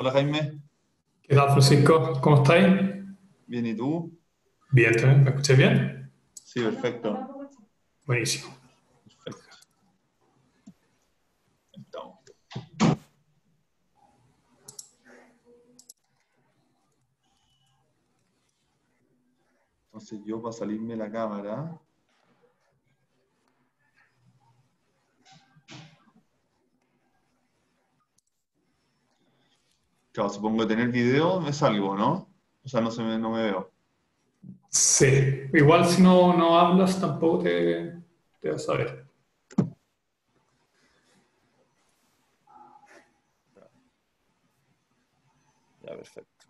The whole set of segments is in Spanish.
Hola Jaime, ¿Qué tal, Francisco? ¿Cómo estáis? bien, ¿y tú? Bien, ¿también? ¿Me escucháis bien? Sí, perfecto. Buenísimo. Perfecto. Estamos. Entonces yo para salirme la cámara, claro, si pongo tener video, me salgo, ¿no? O sea, no me veo. Sí, igual si no hablas tampoco te vas a ver. Ya, perfecto.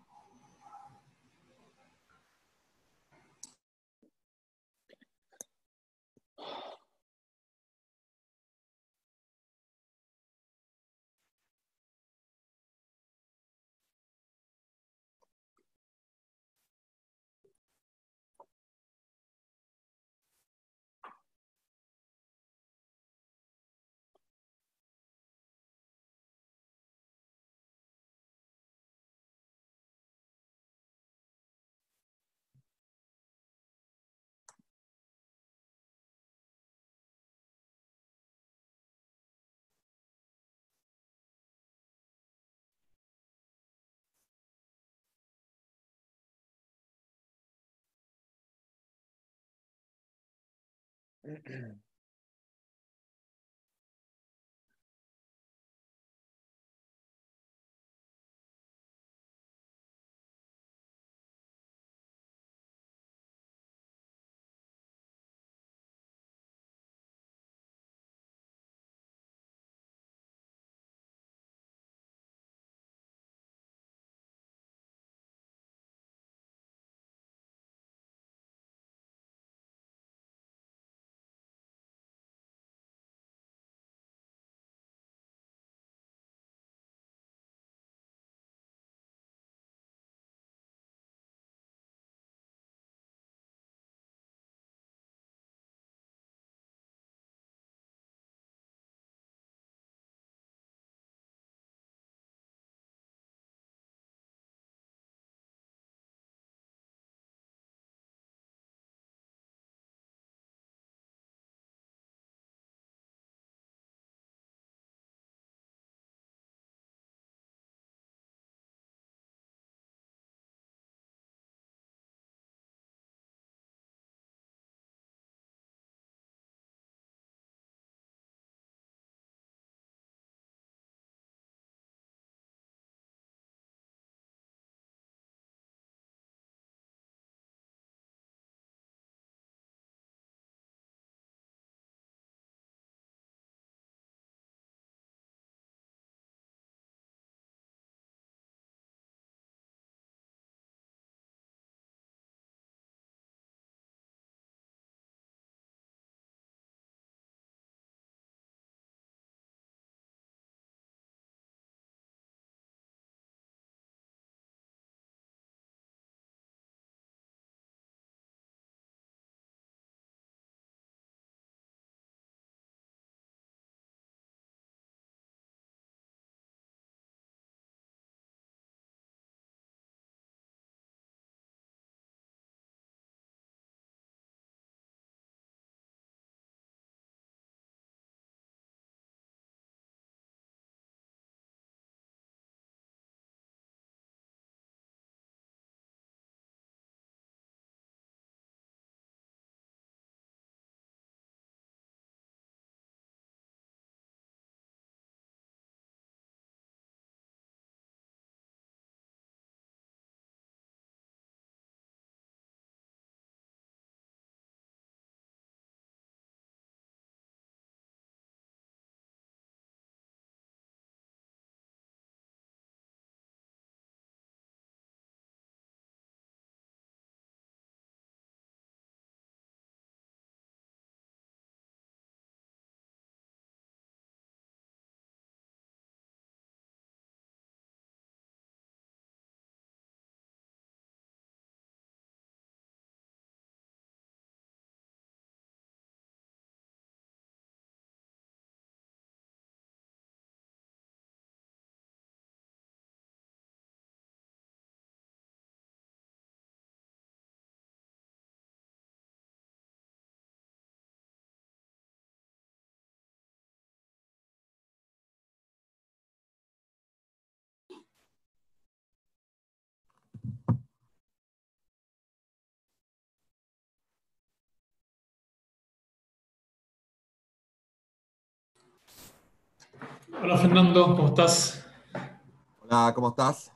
Hola Fernando, ¿cómo estás? Hola, ¿cómo estás?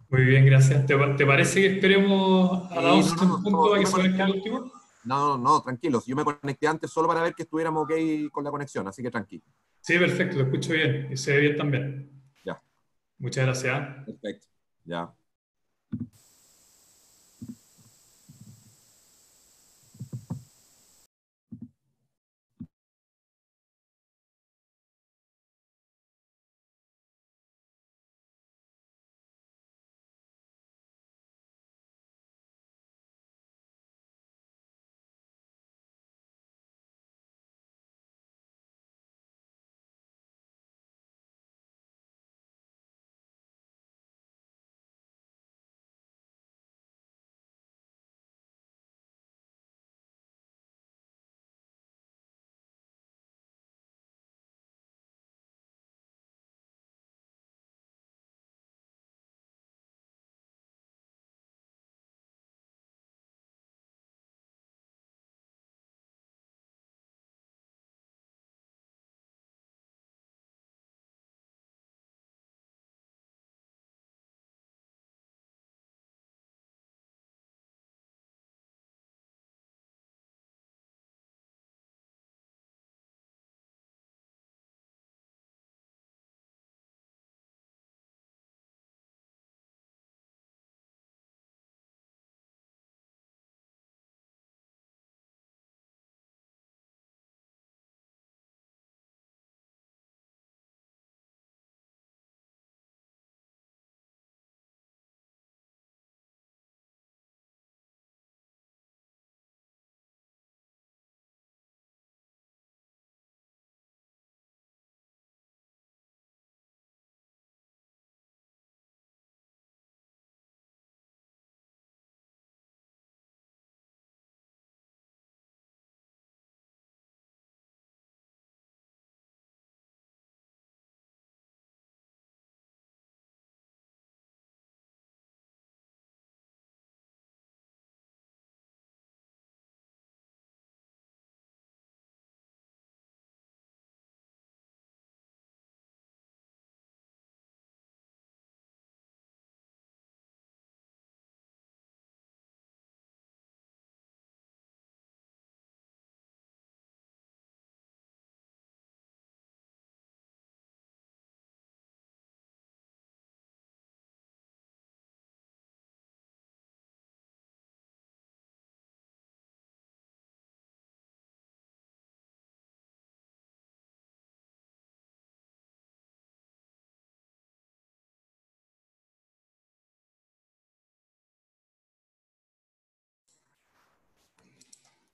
Muy bien, gracias. ¿Te parece que esperemos a las Sí, no, 11 en no, punto para yo que me se conecte conecté el antes. último? No, no, no, tranquilos. Yo me conecté antes solo para ver que estuviéramos ok con la conexión, así que tranquilo. Sí, perfecto, lo escucho bien y se ve bien también. Ya, Muchas gracias. perfecto. Ya.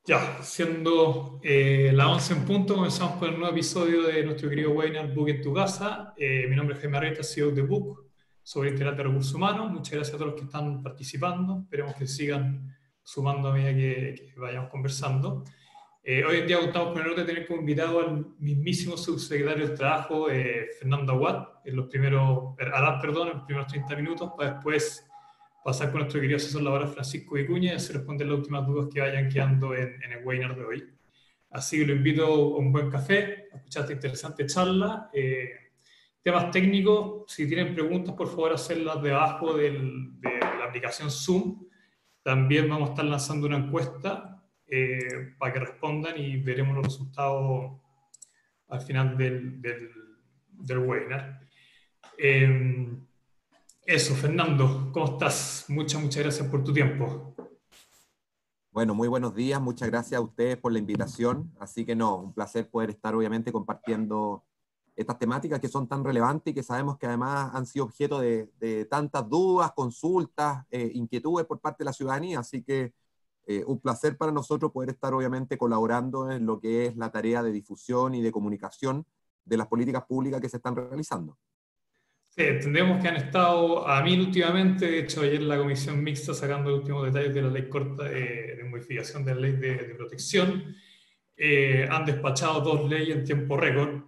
Ya, siendo las 11 en punto, comenzamos con el nuevo episodio de nuestro querido webinar Book en tu casa. Mi nombre es Jaime Arreta, CEO de Book, sobre Integral de Recursos Humanos. Muchas gracias a todos los que están participando. Esperemos que sigan sumando a medida que vayamos conversando. Hoy en día contamos con el honor de tener como invitado al mismísimo subsecretario del Trabajo, Fernando Aguad, en los primeros 30 minutos, para después pasar con nuestro querido asesor laboral Francisco Vicuña y así responder las últimas dudas que vayan quedando en el webinar de hoy. Así que lo invito a un buen café, a escuchar esta interesante charla. Temas técnicos, si tienen preguntas, por favor, hacerlas debajo de la aplicación Zoom. También vamos a estar lanzando una encuesta para que respondan y veremos los resultados al final del webinar. Eso, Fernando, ¿cómo estás? Muchas gracias por tu tiempo. Bueno, muy buenos días. Muchas gracias a ustedes por la invitación. Así que no, un placer poder estar obviamente compartiendo estas temáticas que son tan relevantes y que sabemos que además han sido objeto de tantas dudas, consultas, inquietudes por parte de la ciudadanía. Así que un placer para nosotros poder estar obviamente colaborando en lo que es la tarea de difusión y de comunicación de las políticas públicas que se están realizando. Sí, entendemos que han estado a mil últimamente, de hecho ayer la comisión mixta sacando los últimos detalles de la ley corta de modificación de la ley de protección. Han despachado dos leyes en tiempo récord,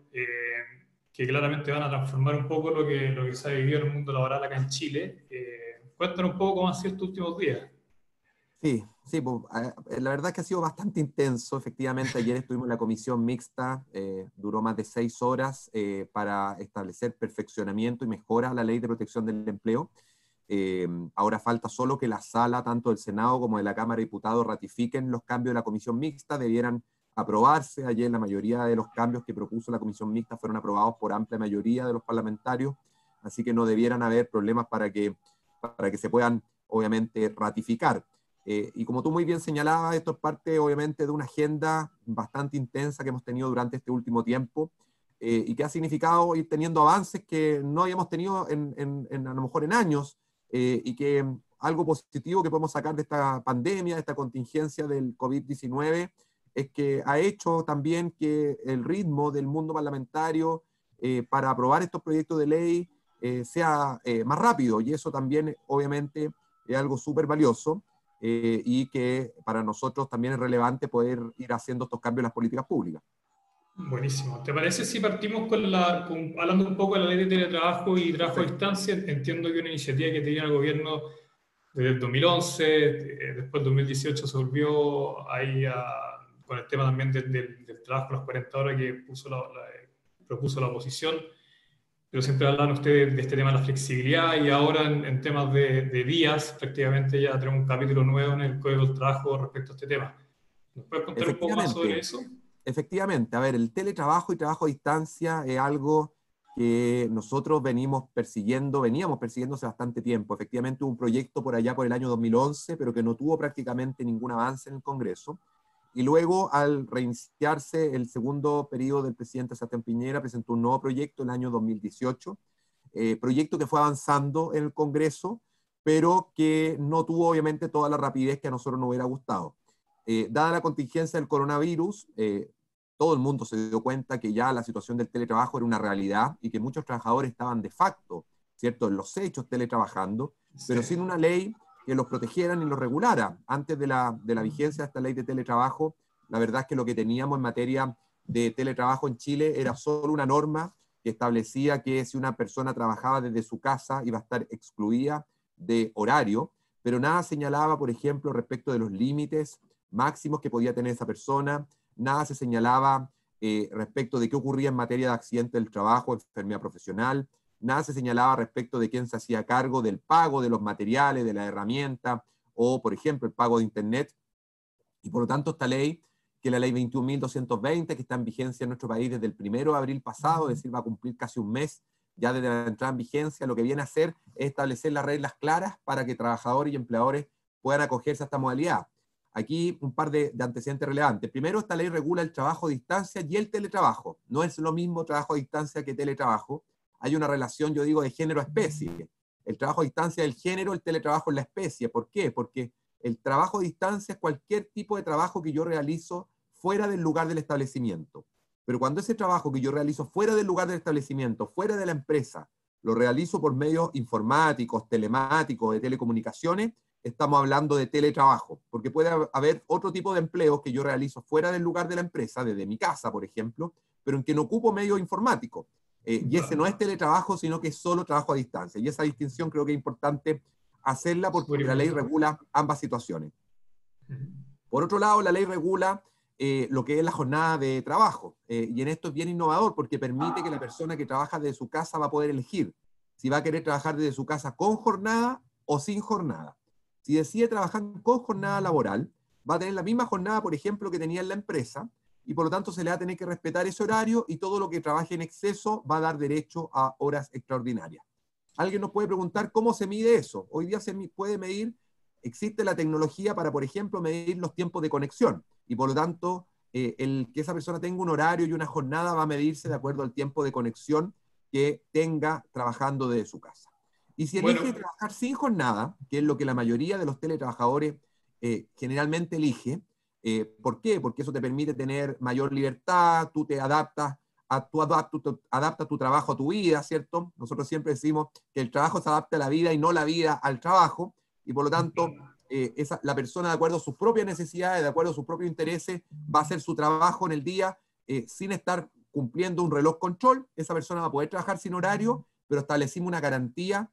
que claramente van a transformar un poco lo que se ha vivido en el mundo laboral acá en Chile. Cuéntanos un poco cómo han sido estos últimos días. Sí, sí, pues, la verdad es que ha sido bastante intenso. Efectivamente, ayer estuvimos en la comisión mixta, duró más de 6 horas para establecer perfeccionamiento y mejora a la ley de protección del empleo. Ahora falta solo que la sala, tanto del Senado como de la Cámara de Diputados, ratifiquen los cambios de la comisión mixta, debieran aprobarse. Ayer la mayoría de los cambios que propuso la comisión mixta fueron aprobados por amplia mayoría de los parlamentarios, así que no debieran haber problemas para que se puedan, obviamente, ratificar. Y como tú muy bien señalabas, esto es parte, obviamente, de una agenda bastante intensa que hemos tenido durante este último tiempo, y que ha significado ir teniendo avances que no habíamos tenido a lo mejor en años, y que algo positivo que podemos sacar de esta pandemia, de esta contingencia del COVID-19, es que ha hecho también que el ritmo del mundo parlamentario para aprobar estos proyectos de ley sea más rápido, y eso también obviamente es algo súper valioso, y que para nosotros también es relevante poder ir haciendo estos cambios en las políticas públicas. Buenísimo. ¿Te parece si partimos hablando un poco de la ley de teletrabajo y trabajo a Perfecto. distancia? Entiendo que una iniciativa que tenía el gobierno desde el 2011, después del 2018 se volvió ahí con el tema también del trabajo a las 40 horas que propuso la oposición, pero siempre hablan ustedes de este tema de la flexibilidad y ahora en temas de días prácticamente ya tenemos un capítulo nuevo en el Código del Trabajo respecto a este tema. ¿Nos puedes contar un poco más sobre Efectivamente, eso? efectivamente. A ver, el teletrabajo y trabajo a distancia es algo que nosotros veníamos persiguiendo hace bastante tiempo. Efectivamente, hubo un proyecto por allá por el año 2011, pero que no tuvo prácticamente ningún avance en el Congreso. Y luego, al reiniciarse el segundo periodo del presidente Sebastián Piñera, presentó un nuevo proyecto en el año 2018, proyecto que fue avanzando en el Congreso, pero que no tuvo obviamente toda la rapidez que a nosotros nos hubiera gustado. Dada la contingencia del coronavirus, todo el mundo se dio cuenta que ya la situación del teletrabajo era una realidad y que muchos trabajadores estaban de facto, ¿cierto?, en los hechos teletrabajando, pero sin una ley que los protegiera ni los regulara. Antes de la vigencia de esta ley de teletrabajo, la verdad es que lo que teníamos en materia de teletrabajo en Chile era solo una norma que establecía que si una persona trabajaba desde su casa iba a estar excluida de horario, pero nada señalaba, por ejemplo, respecto de los límites máximos que podía tener esa persona, nada se señalaba respecto de qué ocurría en materia de accidente del trabajo, enfermedad profesional, nada se señalaba respecto de quién se hacía cargo del pago de los materiales, de la herramienta, o, por ejemplo, el pago de Internet. Y por lo tanto, esta ley, que es la ley 21.220, que está en vigencia en nuestro país desde el 1 de abril pasado, es decir, va a cumplir casi un mes ya desde la entrada en vigencia, lo que viene a hacer es establecer las reglas claras para que trabajadores y empleadores puedan acogerse a esta modalidad. Aquí un par de antecedentes relevantes. Primero, esta ley regula el trabajo a distancia y el teletrabajo. No es lo mismo trabajo a distancia que teletrabajo. Hay una relación, yo digo, de género-especie. El trabajo a distancia es el género, el teletrabajo es la especie. ¿Por qué? Porque el trabajo a distancia es cualquier tipo de trabajo que yo realizo fuera del lugar del establecimiento. Pero cuando ese trabajo que yo realizo fuera del lugar del establecimiento, fuera de la empresa, lo realizo por medios informáticos, telemáticos, de telecomunicaciones, estamos hablando de teletrabajo, porque puede haber otro tipo de empleos que yo realizo fuera del lugar de la empresa, desde mi casa, por ejemplo, pero en que no ocupo medios informáticos. Y ese no es teletrabajo, sino que es solo trabajo a distancia. Y esa distinción creo que es importante hacerla porque Súper la ley importante. regula ambas situaciones. Por otro lado, la ley regula lo que es la jornada de trabajo. Y en esto es bien innovador porque permite que la persona que trabaja desde su casa va a poder elegir si va a querer trabajar desde su casa con jornada o sin jornada. Si decide trabajar con jornada laboral, va a tener la misma jornada, por ejemplo, que tenía en la empresa, y por lo tanto se le va a tener que respetar ese horario y todo lo que trabaje en exceso va a dar derecho a horas extraordinarias. Alguien nos puede preguntar cómo se mide eso. Hoy día se puede medir, existe la tecnología para, por ejemplo, medir los tiempos de conexión y por lo tanto el que esa persona tenga un horario y una jornada va a medirse de acuerdo al tiempo de conexión que tenga trabajando desde su casa. Y si elige Bueno, trabajar sin jornada, que es lo que la mayoría de los teletrabajadores generalmente elige, ¿por qué? Porque eso te permite tener mayor libertad, tú te adaptas, adaptas tu trabajo a tu vida, ¿cierto? Nosotros siempre decimos que el trabajo se adapta a la vida y no la vida al trabajo, y por lo tanto, la persona, de acuerdo a sus propias necesidades, de acuerdo a sus propios intereses, va a hacer su trabajo en el día sin estar cumpliendo un reloj control. Esa persona va a poder trabajar sin horario, pero establecimos una garantía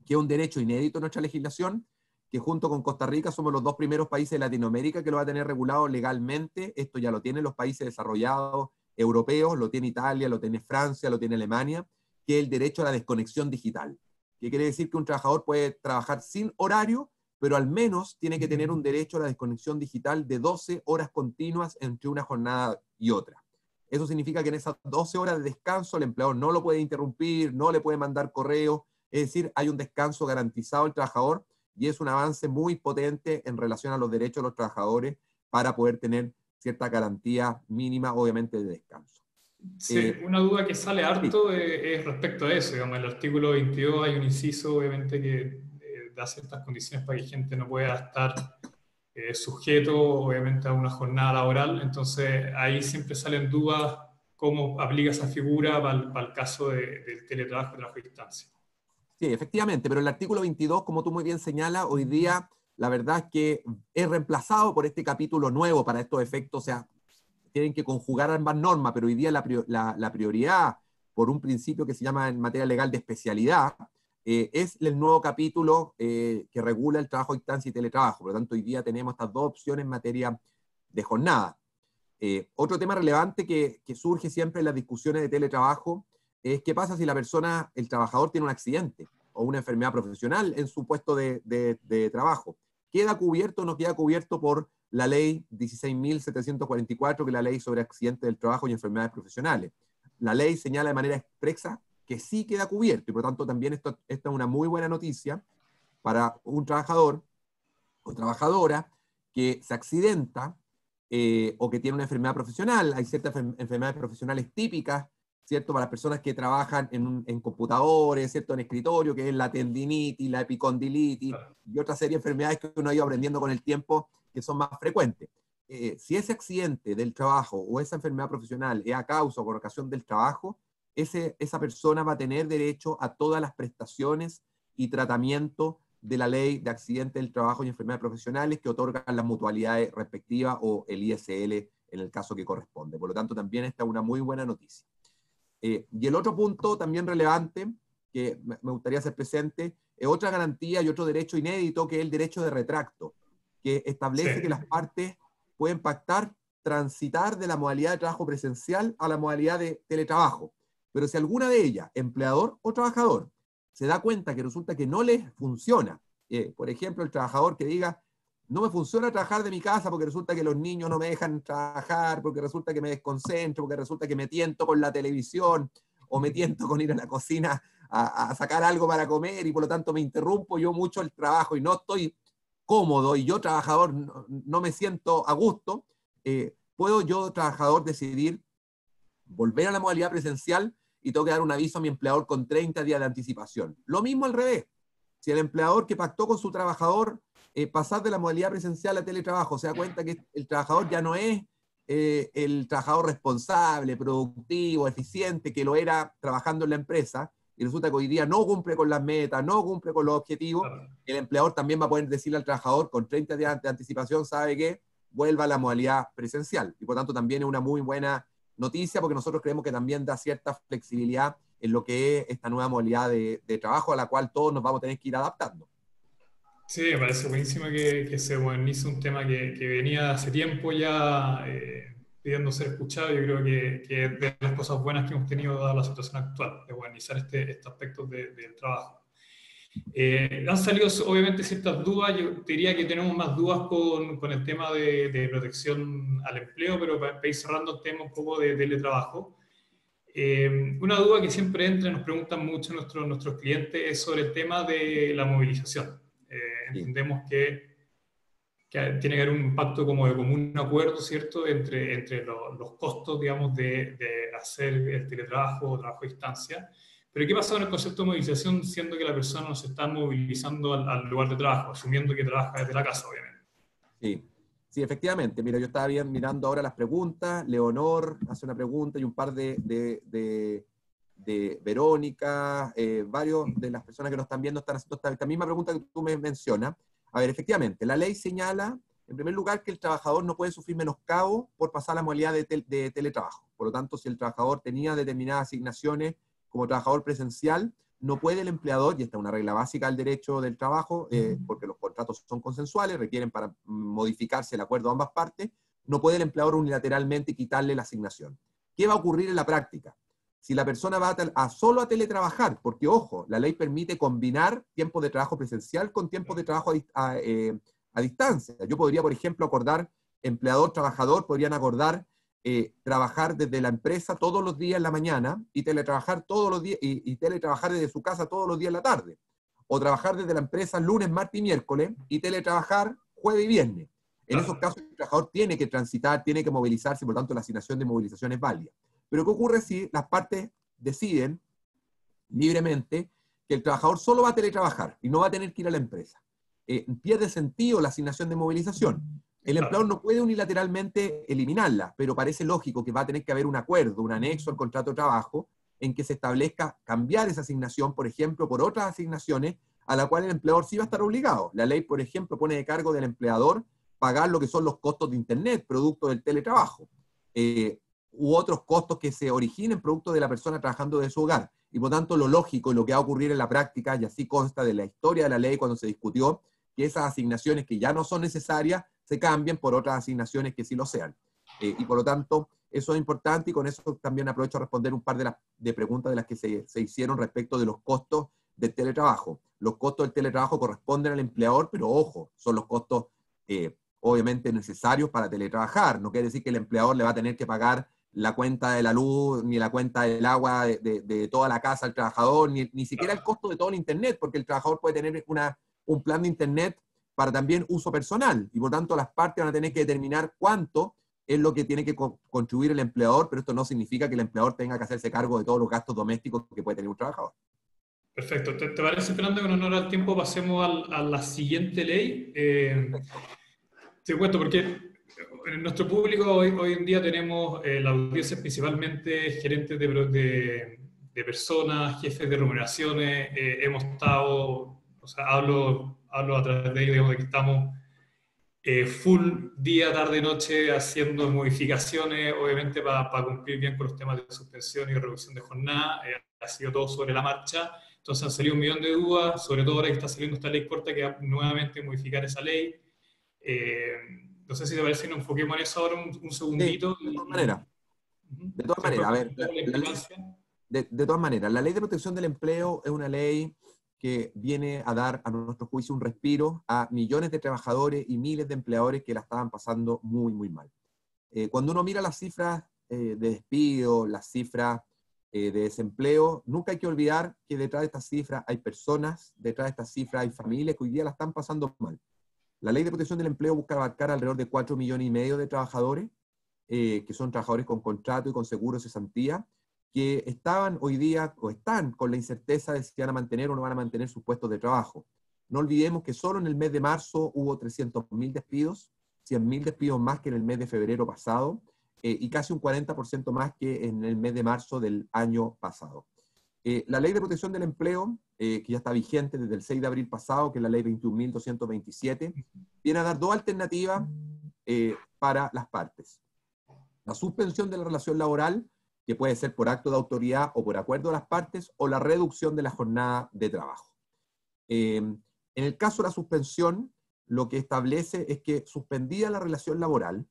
que es un derecho inédito en nuestra legislación, que junto con Costa Rica somos los 2 primeros países de Latinoamérica que lo va a tener regulado legalmente. Esto ya lo tienen los países desarrollados europeos, lo tiene Italia, lo tiene Francia, lo tiene Alemania, que es el derecho a la desconexión digital. Que quiere decir que un trabajador puede trabajar sin horario, pero al menos tiene que tener un derecho a la desconexión digital de 12 horas continuas entre una jornada y otra. Eso significa que en esas 12 horas de descanso el empleador no lo puede interrumpir, no le puede mandar correo, es decir, hay un descanso garantizado al trabajador y es un avance muy potente en relación a los derechos de los trabajadores para poder tener cierta garantía mínima, obviamente, de descanso. Sí, una duda que sale harto es respecto a eso. Digamos, en el artículo 22 hay un inciso, obviamente, que da ciertas condiciones para que gente no pueda estar sujeto, obviamente, a una jornada laboral. Entonces, ahí siempre salen dudas cómo aplica esa figura para el caso del teletrabajo, trabajo a distancia. Sí, efectivamente, pero el artículo 22, como tú muy bien señalas, hoy día la verdad es que es reemplazado por este capítulo nuevo para estos efectos, o sea, tienen que conjugar ambas normas, pero hoy día la prioridad por un principio que se llama en materia legal de especialidad, es el nuevo capítulo que regula el trabajo a distancia y teletrabajo. Por lo tanto, hoy día tenemos estas 2 opciones en materia de jornada. Otro tema relevante que surge siempre en las discusiones de teletrabajo es qué pasa si la persona, el trabajador, tiene un accidente o una enfermedad profesional en su puesto de trabajo. ¿Queda cubierto o no queda cubierto por la ley 16.744, que es la ley sobre accidentes del trabajo y enfermedades profesionales? La ley señala de manera expresa que sí queda cubierto y por lo tanto también esta es una muy buena noticia para un trabajador o trabajadora que se accidenta o que tiene una enfermedad profesional. Hay ciertas enfermedades profesionales típicas, ¿cierto? Para las personas que trabajan en computadores, ¿cierto? En escritorio, que es la tendinitis, la epicondilitis y otra serie de enfermedades que uno ha ido aprendiendo con el tiempo que son más frecuentes. Si ese accidente del trabajo o esa enfermedad profesional es a causa o por ocasión del trabajo, esa persona va a tener derecho a todas las prestaciones y tratamiento de la ley de accidentes del trabajo y enfermedades profesionales que otorgan las mutualidades respectivas o el ISL en el caso que corresponde. Por lo tanto, también esta es una muy buena noticia. Y el otro punto también relevante que me gustaría hacer presente es otra garantía y otro derecho inédito, que es el derecho de retracto, que establece que las partes pueden pactar transitar de la modalidad de trabajo presencial a la modalidad de teletrabajo. Pero si alguna de ellas, empleador o trabajador, se da cuenta que resulta que no les funciona, por ejemplo, el trabajador que diga, no me funciona trabajar de mi casa porque resulta que los niños no me dejan trabajar, porque resulta que me desconcentro, porque resulta que me tiento con la televisión, o me tiento con ir a la cocina a sacar algo para comer, y por lo tanto me interrumpo yo mucho el trabajo y no estoy cómodo, y yo trabajador no me siento a gusto, puedo yo trabajador decidir volver a la modalidad presencial y tengo que dar un aviso a mi empleador con 30 días de anticipación. Lo mismo al revés. Si el empleador que pactó con su trabajador pasar de la modalidad presencial a teletrabajo se da cuenta que el trabajador ya no es el trabajador responsable, productivo, eficiente, que lo era trabajando en la empresa, y resulta que hoy día no cumple con las metas, no cumple con los objetivos, el empleador también va a poder decirle al trabajador con 30 días de anticipación, ¿sabe qué? Vuelva a la modalidad presencial. Y por tanto también es una muy buena noticia, porque nosotros creemos que también da cierta flexibilidad en lo que es esta nueva modalidad de trabajo a la cual todos nos vamos a tener que ir adaptando. Sí, me parece buenísimo que se modernice un tema que venía hace tiempo ya pidiendo ser escuchado. Yo creo que es de las cosas buenas que hemos tenido dada la situación actual, de modernizar estos aspectos del trabajo. Han salido obviamente ciertas dudas. Yo diría que tenemos más dudas con el tema de protección al empleo, pero para ir cerrando el tema un poco de teletrabajo. Una duda que siempre entra y nos preguntan mucho nuestros clientes es sobre el tema de la movilización. Entendemos que tiene que haber un impacto como de común acuerdo, ¿cierto?, entre los costos, digamos, de hacer el teletrabajo o trabajo a distancia. Pero ¿qué pasa con el concepto de movilización, siendo que la persona no se está movilizando al lugar de trabajo, asumiendo que trabaja desde la casa, obviamente? Sí, efectivamente. Mira, yo estaba mirando ahora las preguntas. Leonor hace una pregunta y un par de Verónica, varios de las personas que nos están viendo están haciendo esta misma pregunta que tú me mencionas. A ver, efectivamente, la ley señala, en primer lugar, que el trabajador no puede sufrir menoscabo por pasar a la modalidad de teletrabajo. Por lo tanto, si el trabajador tenía determinadas asignaciones como trabajador presencial, no puede el empleador, y esta es una regla básica del derecho del trabajo, porque los contratos son consensuales, requieren para modificarse el acuerdo de ambas partes, no puede el empleador unilateralmente quitarle la asignación. ¿Qué va a ocurrir en la práctica? Si la persona va solo a teletrabajar, porque ojo, la ley permite combinar tiempo de trabajo presencial con tiempo de trabajo a distancia. Yo podría, por ejemplo, acordar, empleador-trabajador, podrían acordar trabajar desde la empresa todos los días en la mañana y teletrabajar todos los días, y teletrabajar desde su casa todos los días en la tarde. O trabajar desde la empresa lunes, martes y miércoles y teletrabajar jueves y viernes. En esos casos el trabajador tiene que transitar, tiene que movilizarse, por lo tanto la asignación de movilización es válida. Pero ¿qué ocurre si las partes deciden libremente que el trabajador solo va a teletrabajar y no va a tener que ir a la empresa? Pierde sentido la asignación de movilización. El empleador no puede unilateralmente eliminarla, pero parece lógico que va a tener que haber un acuerdo, un anexo al contrato de trabajo, en que se establezca cambiar esa asignación, por ejemplo, por otras asignaciones a la cual el empleador sí va a estar obligado. La ley, por ejemplo, pone de cargo del empleador pagar lo que son los costos de Internet, producto del teletrabajo, u otros costos que se originen producto de la persona trabajando de su hogar. Y por tanto, lo lógico y lo que va a ocurrir en la práctica, y así consta de la historia de la ley cuando se discutió, que esas asignaciones que ya no son necesarias se cambien por otras asignaciones que sí lo sean. Y por lo tanto, eso es importante, y con eso también aprovecho a responder un par de preguntas de las que se hicieron respecto de los costos del teletrabajo. Los costos del teletrabajo corresponden al empleador, pero ojo, son los costos obviamente necesarios para teletrabajar. No quiere decir que el empleador le va a tener que pagar la cuenta de la luz, ni la cuenta del agua de toda la casa al trabajador, ni siquiera el costo de todo el Internet, porque el trabajador puede tener un plan de Internet para también uso personal, y por tanto las partes van a tener que determinar cuánto es lo que tiene que contribuir el empleador, pero esto no significa que el empleador tenga que hacerse cargo de todos los gastos domésticos que puede tener un trabajador. Perfecto. ¿Te parece, Fernando, que en honor al tiempo pasemos a la siguiente ley? Te cuento, porque en nuestro público hoy en día tenemos la audiencia principalmente gerentes de personas, jefes de remuneraciones. Hemos estado, o sea, hablo a través de ellos, digamos, de que estamos full día, tarde, noche haciendo modificaciones, obviamente para cumplir bien con los temas de suspensión y reducción de jornada. Ha sido todo sobre la marcha. Entonces han salido un millón de dudas, sobre todo ahora que está saliendo esta ley corta, que va nuevamente modificar esa ley. No sé si te parece que nos enfoquemos en eso ahora un segundito. Sí, de todas maneras. De todas maneras, a ver, de todas maneras, la ley de protección del empleo es una ley que viene a dar, a nuestro juicio, un respiro a millones de trabajadores y miles de empleadores que la estaban pasando muy, muy mal. Cuando uno mira las cifras de despido, las cifras de desempleo, nunca hay que olvidar que detrás de estas cifras hay personas, detrás de estas cifras hay familias que hoy día la están pasando mal. La ley de protección del empleo busca abarcar alrededor de 4,5 millones de trabajadores, que son trabajadores con contrato y con seguro de cesantía, que estaban hoy día, o están con la incerteza de si van a mantener o no van a mantener sus puestos de trabajo. No olvidemos que solo en el mes de marzo hubo 300.000 despidos, 100.000 despidos más que en el mes de febrero pasado, y casi un 40% más que en el mes de marzo del año pasado. La ley de protección del empleo, que ya está vigente desde el 6 de abril pasado, que es la ley 21.227, viene a dar dos alternativas para las partes. La suspensión de la relación laboral, que puede ser por acto de autoridad o por acuerdo de las partes, o la reducción de la jornada de trabajo. En el caso de la suspensión, lo que establece es que suspendida la relación laboral,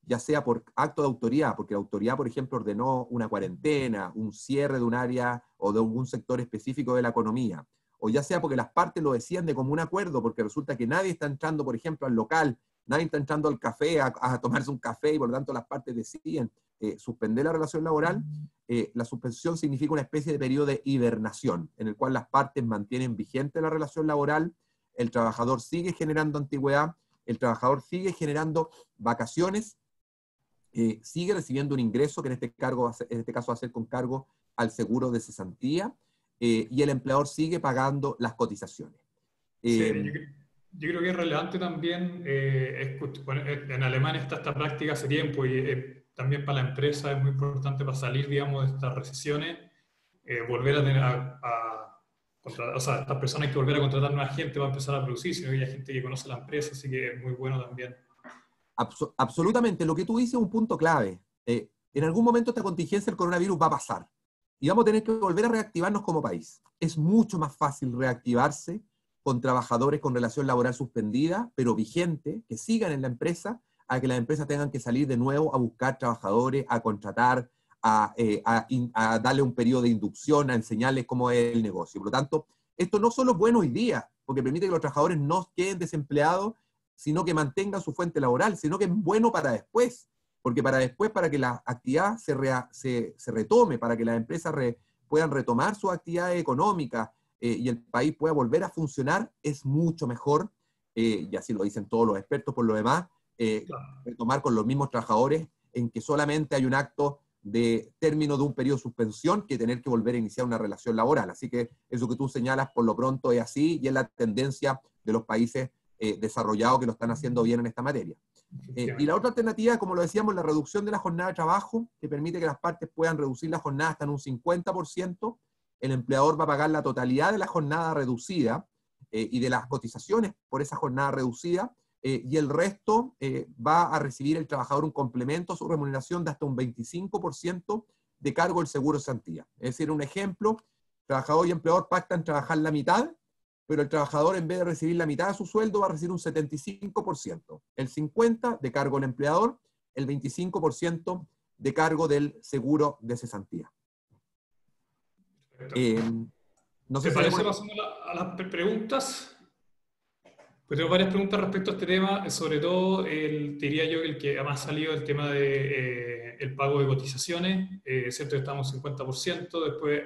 ya sea por acto de autoridad, porque la autoridad, por ejemplo, ordenó una cuarentena, un cierre de un área o de algún sector específico de la economía, o ya sea porque las partes lo decían de común acuerdo, porque resulta que nadie está entrando, por ejemplo, al local, nadie está entrando al café a tomarse un café, y por lo tanto las partes deciden suspender la relación laboral. La suspensión significa una especie de periodo de hibernación, en el cual las partes mantienen vigente la relación laboral, el trabajador sigue generando antigüedad, el trabajador sigue generando vacaciones, sigue recibiendo un ingreso que en este caso va a ser con cargo al seguro de cesantía, y el empleador sigue pagando las cotizaciones. Sí, yo creo que es relevante también, en Alemania está esta práctica hace tiempo, y también para la empresa es muy importante para salir, digamos, de estas recesiones, volver a tener contratar, o sea, estas personas hay que volver a contratar nueva gente para empezar a producir, sino que hay gente que conoce la empresa, así que es muy bueno también. Absolutamente, lo que tú dices es un punto clave. En algún momento esta contingencia del coronavirus va a pasar. y vamos a tener que volver a reactivarnos como país. Es mucho más fácil reactivarse con trabajadores con relación laboral suspendida, pero vigente, que sigan en la empresa, a que las empresas tengan que salir de nuevo a buscar trabajadores, a contratar, a darle un periodo de inducción, a enseñarles cómo es el negocio. Por lo tanto, esto no solo es bueno hoy día, porque permite que los trabajadores no queden desempleados, sino que mantengan su fuente laboral, sino que es bueno para después, porque para después, para que la actividad se retome, para que las empresas puedan retomar sus actividades económicas y el país pueda volver a funcionar, es mucho mejor, y así lo dicen todos los expertos por lo demás, retomar con los mismos trabajadores en que solamente hay un acto de término de un periodo de suspensión que tener que volver a iniciar una relación laboral. Así que eso que tú señalas por lo pronto es así y es la tendencia de los países desarrollados que lo están haciendo bien en esta materia. Y la otra alternativa, como lo decíamos, la reducción de la jornada de trabajo, que permite que las partes puedan reducir la jornada hasta en un 50%. El empleador va a pagar la totalidad de la jornada reducida y de las cotizaciones por esa jornada reducida, y el resto va a recibir el trabajador un complemento a su remuneración de hasta un 25% de cargo del seguro de cesantía. Es decir, un ejemplo, trabajador y empleador pactan trabajar la mitad, pero el trabajador en vez de recibir la mitad de su sueldo va a recibir un 75%, el 50% de cargo del empleador, el 25% de cargo del seguro de cesantía. No sé si parece pasando a las preguntas. Pues tengo varias preguntas respecto a este tema, sobre todo, te diría yo, el que más ha salido el tema de el pago de cotizaciones, ¿cierto? Estamos 50%, después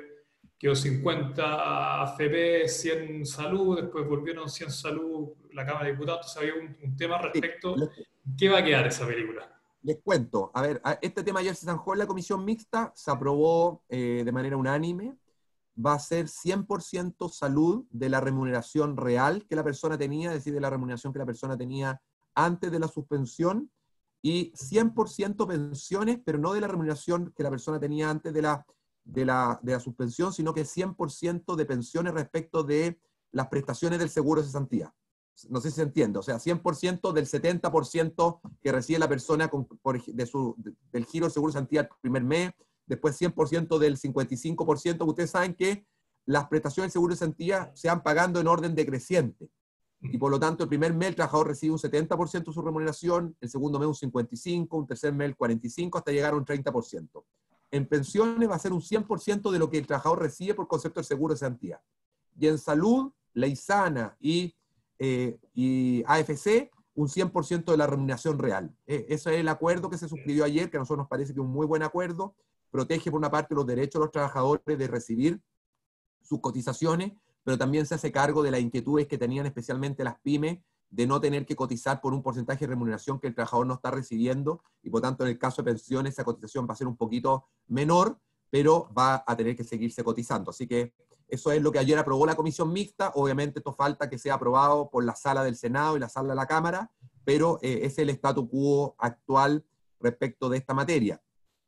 quedó 50 AFP, 100 salud, después volvieron 100 salud la Cámara de Diputados, había un tema respecto, ¿qué va a quedar esa película? Les cuento, a ver, este tema ayer se zanjó en la comisión mixta, se aprobó de manera unánime, va a ser 100% salud de la remuneración real que la persona tenía, es decir, de la remuneración que la persona tenía antes de la suspensión, y 100% pensiones, pero no de la remuneración que la persona tenía antes de la suspensión, sino que 100% de pensiones respecto de las prestaciones del seguro de cesantía. No sé si se entiende, o sea, 100% del 70% que recibe la persona del giro del seguro de cesantía el primer mes, después 100% del 55%, ustedes saben que las prestaciones del seguro de cesantía se van pagando en orden decreciente. Y por lo tanto, el primer mes el trabajador recibe un 70% de su remuneración, el segundo mes un 55%, un tercer mes el 45%, hasta llegar a un 30%. En pensiones va a ser un 100% de lo que el trabajador recibe por concepto del seguro de cesantía. Y en salud, la ISANA y AFC, un 100% de la remuneración real. Ese es el acuerdo que se suscribió ayer, que a nosotros nos parece que es un muy buen acuerdo. Protege por una parte los derechos de los trabajadores de recibir sus cotizaciones, pero también se hace cargo de las inquietudes que tenían especialmente las pymes de no tener que cotizar por un porcentaje de remuneración que el trabajador no está recibiendo, y por tanto en el caso de pensiones esa cotización va a ser un poquito menor, pero va a tener que seguirse cotizando. Así que eso es lo que ayer aprobó la comisión mixta. Obviamente esto falta que sea aprobado por la sala del Senado y la sala de la Cámara, pero es el statu quo actual respecto de esta materia.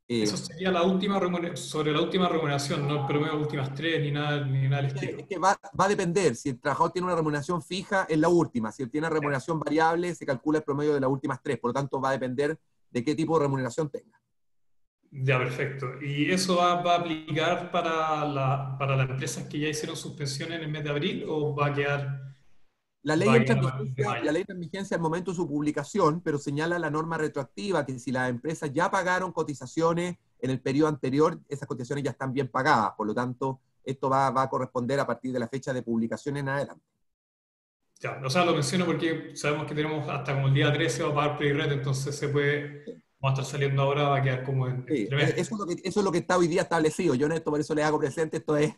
Eso sería la última sobre la última remuneración, no el promedio de últimas tres ni nada del estilo. Es que va a depender. Si el trabajador tiene una remuneración fija, es la última. Si él tiene una remuneración variable, se calcula el promedio de las últimas tres. Por lo tanto, va a depender de qué tipo de remuneración tenga. Ya, perfecto. ¿Y eso va a aplicar para las empresas que ya hicieron suspensión en el mes de abril o va a quedar... La ley entra en vigencia al momento de su publicación, pero señala la norma retroactiva que si las empresas ya pagaron cotizaciones en el periodo anterior, esas cotizaciones ya están bien pagadas. Por lo tanto, esto va a corresponder a partir de la fecha de publicación en adelante. Ya, o sea, lo menciono porque sabemos que tenemos hasta como el día 13 va a pagar pre-red, entonces se puede, vamos a estar saliendo ahora, va a quedar como en sí, eso es lo que está hoy día establecido. Yo en esto por eso le hago presente, esto es,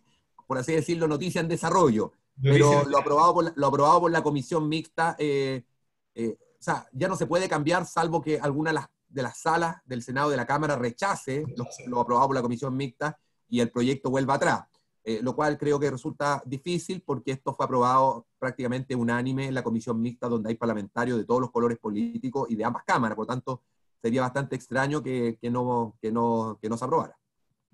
por así decirlo, noticia en desarrollo. Pero lo aprobado por la comisión mixta, o sea, ya no se puede cambiar salvo que alguna de las salas del Senado de la Cámara rechace lo aprobado por la comisión mixta y el proyecto vuelva atrás. Lo cual creo que resulta difícil porque esto fue aprobado prácticamente unánime en la comisión mixta donde hay parlamentarios de todos los colores políticos y de ambas cámaras. Por lo tanto, sería bastante extraño que no se aprobara.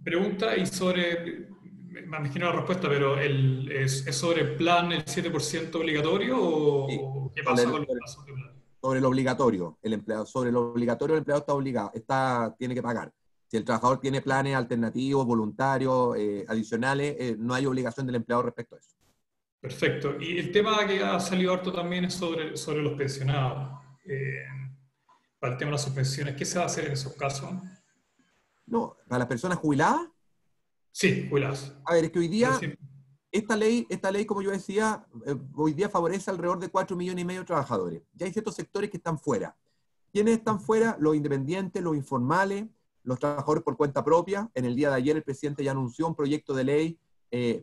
Pregunta y sobre... Me imagino la respuesta, pero ¿es sobre el plan el 7% obligatorio o sí, qué pasa con los plazos de plan? Sobre lo obligatorio, el empleado está obligado, tiene que pagar. Si el trabajador tiene planes alternativos, voluntarios, adicionales, no hay obligación del empleador respecto a eso. Perfecto. Y el tema que ha salido harto también es sobre los pensionados. Para el tema de las subvenciones, ¿qué se va a hacer en esos casos? No, para las personas jubiladas, Sí, jubilados. a ver, es que hoy día, Recién- esta ley, como yo decía, hoy día favorece alrededor de 4,5 millones de trabajadores. Ya hay ciertos sectores que están fuera. ¿Quiénes están fuera? Los independientes, los informales, los trabajadores por cuenta propia. En el día de ayer el presidente ya anunció un proyecto de ley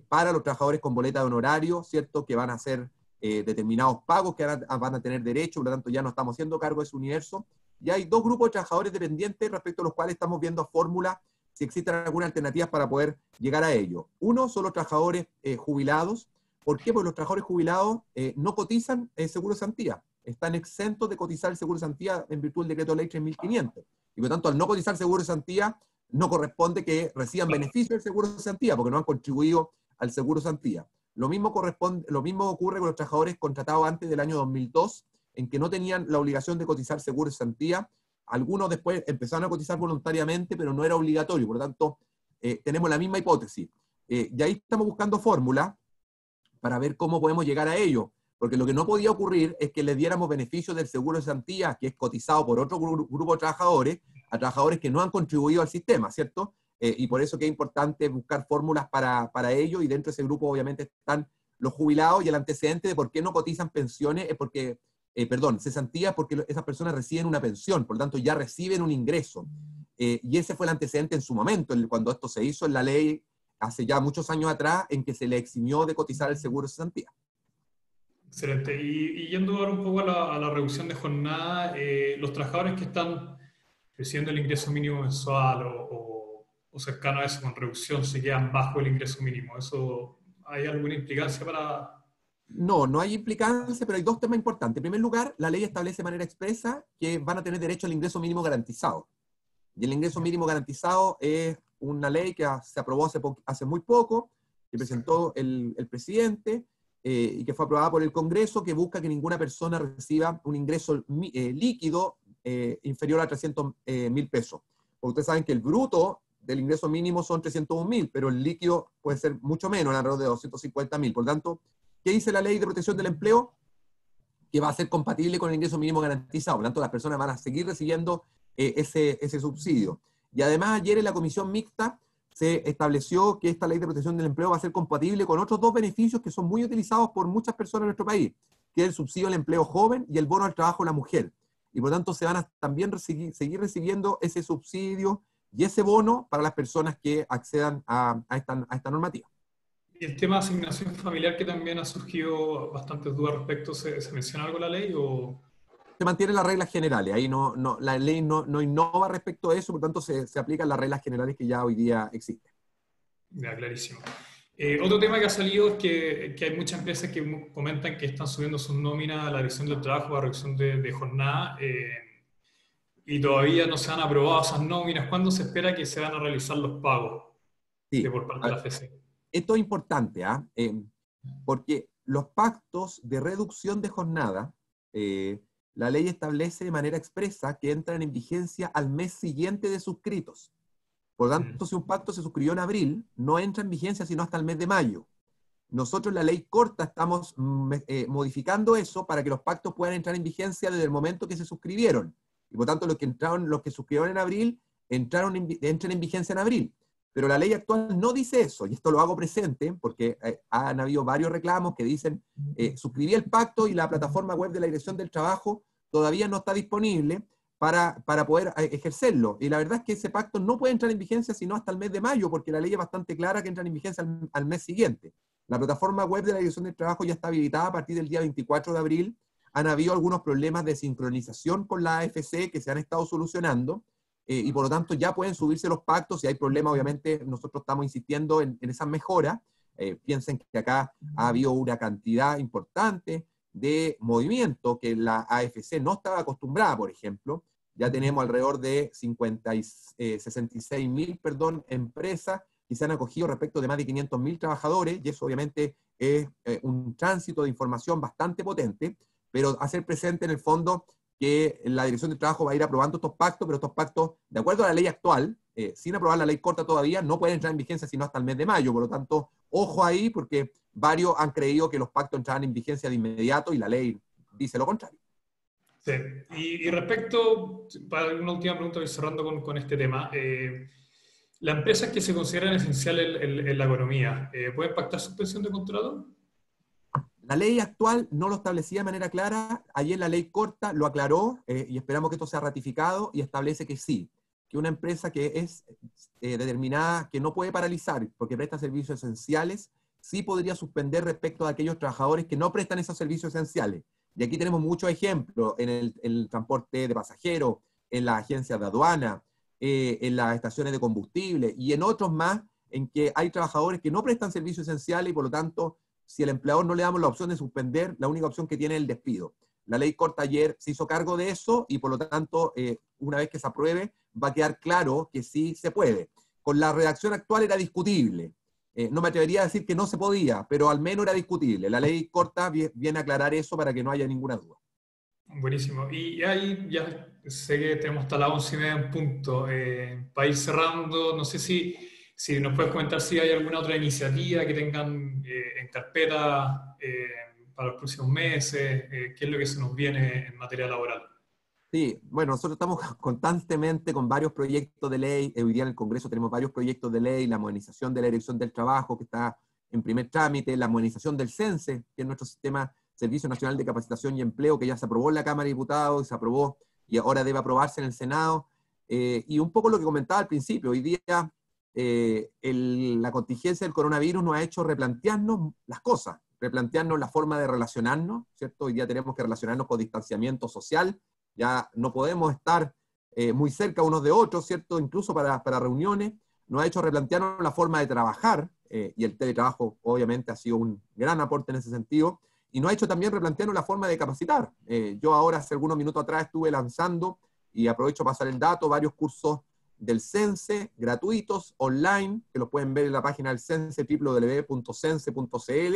para los trabajadores con boleta de honorario, ¿cierto? Que van a hacer determinados pagos que van a tener derecho, por lo tanto ya no estamos haciendo cargo de ese universo. Y hay dos grupos de trabajadores dependientes respecto a los cuales estamos viendo fórmulas si existen algunas alternativas para poder llegar a ello. Uno son los trabajadores jubilados. ¿Por qué? Porque los trabajadores jubilados no cotizan seguro de cesantía. Están exentos de cotizar el seguro de cesantía en virtud del decreto de ley 3.500. Y por lo tanto, al no cotizar seguro de cesantía, no corresponde que reciban beneficio del seguro de cesantía, porque no han contribuido al seguro de cesantía. Lo mismo ocurre con los trabajadores contratados antes del año 2002, en que no tenían la obligación de cotizar seguro de cesantía. Algunos después empezaron a cotizar voluntariamente, pero no era obligatorio. Por lo tanto, tenemos la misma hipótesis. Y ahí estamos buscando fórmulas para ver cómo podemos llegar a ello. Porque lo que no podía ocurrir es que le diéramos beneficio del seguro de cesantía, que es cotizado por otro grupo de trabajadores, a trabajadores que no han contribuido al sistema, ¿cierto? Y por eso que es importante buscar fórmulas para ello, y dentro de ese grupo obviamente están los jubilados, y el antecedente de por qué no cotizan pensiones es porque, cesantía, porque esas personas reciben una pensión, por lo tanto ya reciben un ingreso. Y ese fue el antecedente en su momento, cuando esto se hizo en la ley, hace ya muchos años atrás, en que se le eximió de cotizar el seguro de cesantía. Excelente. Y yendo ahora un poco a la reducción de jornada, los trabajadores que están recibiendo el ingreso mínimo mensual o cercano a eso con reducción se quedan bajo el ingreso mínimo. ¿Eso hay alguna implicancia para...? No, no hay implicancia, pero hay dos temas importantes. En primer lugar, la ley establece de manera expresa que van a tener derecho al ingreso mínimo garantizado. Y el ingreso mínimo garantizado es una ley que se aprobó hace muy poco, que presentó el presidente, y que fue aprobada por el Congreso, que busca que ninguna persona reciba un ingreso líquido inferior a 300.000 pesos. Porque ustedes saben que el bruto del ingreso mínimo son 301.000, pero el líquido puede ser mucho menos, alrededor de 250.000. Por lo tanto, ¿qué dice la Ley de Protección del Empleo? Que va a ser compatible con el ingreso mínimo garantizado. Por lo tanto, las personas van a seguir recibiendo ese subsidio. Y además, ayer en la comisión mixta se estableció que esta Ley de Protección del Empleo va a ser compatible con otros dos beneficios que son muy utilizados por muchas personas en nuestro país, que es el subsidio al empleo joven y el bono al trabajo de la mujer. Y por lo tanto se van a también seguir recibiendo ese subsidio y ese bono para las personas que accedan a esta normativa. Y el tema de asignación familiar, que también ha surgido bastantes dudas respecto, ¿se menciona algo en la ley o...? Se mantienen las reglas generales, ahí la ley no innova respecto a eso, por tanto se aplican las reglas generales que ya hoy día existen. Ya, clarísimo. Otro tema que ha salido es que hay muchas empresas que comentan que están subiendo sus nóminas a la dirección del trabajo, a la reducción de jornada, y todavía no se han aprobado esas nóminas. ¿Cuándo se espera que se van a realizar los pagos Sí, por parte de la FEC? esto es importante, porque los pactos de reducción de jornada, la ley establece de manera expresa que entran en vigencia al mes siguiente de suscritos. Por lo tanto, si un pacto se suscribió en abril, no entra en vigencia sino hasta el mes de mayo. Nosotros en la ley corta estamos modificando eso para que los pactos puedan entrar en vigencia desde el momento que se suscribieron. Y por tanto, los que suscribieron en abril, entran en vigencia en abril. Pero la ley actual no dice eso, y esto lo hago presente porque han habido varios reclamos que dicen suscribí el pacto y la plataforma web de la Dirección del Trabajo todavía no está disponible para poder ejercerlo. Y la verdad es que ese pacto no puede entrar en vigencia sino hasta el mes de mayo, porque la ley es bastante clara que entra en vigencia al mes siguiente. La plataforma web de la Dirección del Trabajo ya está habilitada a partir del día 24 de abril. Han habido algunos problemas de sincronización con la AFC que se han estado solucionando, y por lo tanto ya pueden subirse los pactos. Si hay problemas, obviamente nosotros estamos insistiendo en esas mejoras. Piensen que acá ha habido una cantidad importante de movimiento que la AFC no estaba acostumbrada, por ejemplo. Ya tenemos alrededor de 66.000 empresas que se han acogido respecto de más de 500.000 trabajadores, y eso obviamente es un tránsito de información bastante potente, pero hacer presente en el fondo que la Dirección de Trabajo va a ir aprobando estos pactos, pero estos pactos, de acuerdo a la ley actual, sin aprobar la ley corta todavía, no pueden entrar en vigencia sino hasta el mes de mayo. Por lo tanto, ojo ahí, porque varios han creído que los pactos entrarán en vigencia de inmediato y la ley dice lo contrario. Sí. Y respecto, para una última pregunta, cerrando con este tema, las empresas que se consideran esenciales en la economía, ¿pueden pactar suspensión de contrato? La ley actual no lo establecía de manera clara, ayer la ley corta lo aclaró y esperamos que esto sea ratificado y establece que sí, que una empresa que es determinada, que no puede paralizar porque presta servicios esenciales, sí podría suspender respecto a aquellos trabajadores que no prestan esos servicios esenciales. Y aquí tenemos muchos ejemplos en el transporte de pasajeros, en las agencias de aduana, en las estaciones de combustible y en otros más en que hay trabajadores que no prestan servicios esenciales y por lo tanto, si el empleador no le damos la opción de suspender, la única opción que tiene es el despido. La ley corta ayer se hizo cargo de eso y por lo tanto, una vez que se apruebe, va a quedar claro que sí se puede. Con la redacción actual era discutible. No me atrevería a decir que no se podía, pero al menos era discutible. La ley corta viene a aclarar eso para que no haya ninguna duda. Buenísimo. Y ahí ya sé que tenemos hasta las 11:30 en punto. Para ir cerrando, no sé si nos puedes comentar si hay alguna otra iniciativa que tengan en carpeta para los próximos meses, qué es lo que se nos viene en materia laboral. Sí, bueno, nosotros estamos constantemente con varios proyectos de ley. Hoy día en el Congreso tenemos varios proyectos de ley, la modernización de la Dirección del Trabajo, que está en primer trámite, la modernización del CENSE, que es nuestro sistema Servicio Nacional de Capacitación y Empleo, que ya se aprobó en la Cámara de Diputados, se aprobó y ahora debe aprobarse en el Senado. Y un poco lo que comentaba al principio, hoy día la contingencia del coronavirus nos ha hecho replantearnos las cosas, replantearnos la forma de relacionarnos, ¿cierto? Hoy día tenemos que relacionarnos con distanciamiento social. Ya no podemos estar muy cerca unos de otros, ¿cierto? Incluso para reuniones. Nos ha hecho replantearnos la forma de trabajar, y el teletrabajo obviamente ha sido un gran aporte en ese sentido, y nos ha hecho también replantearnos la forma de capacitar. Yo ahora, hace algunos minutos atrás, estuve lanzando, y aprovecho para pasar el dato, varios cursos del CENSE, gratuitos, online, que los pueden ver en la página del CENSE, www.cense.cl,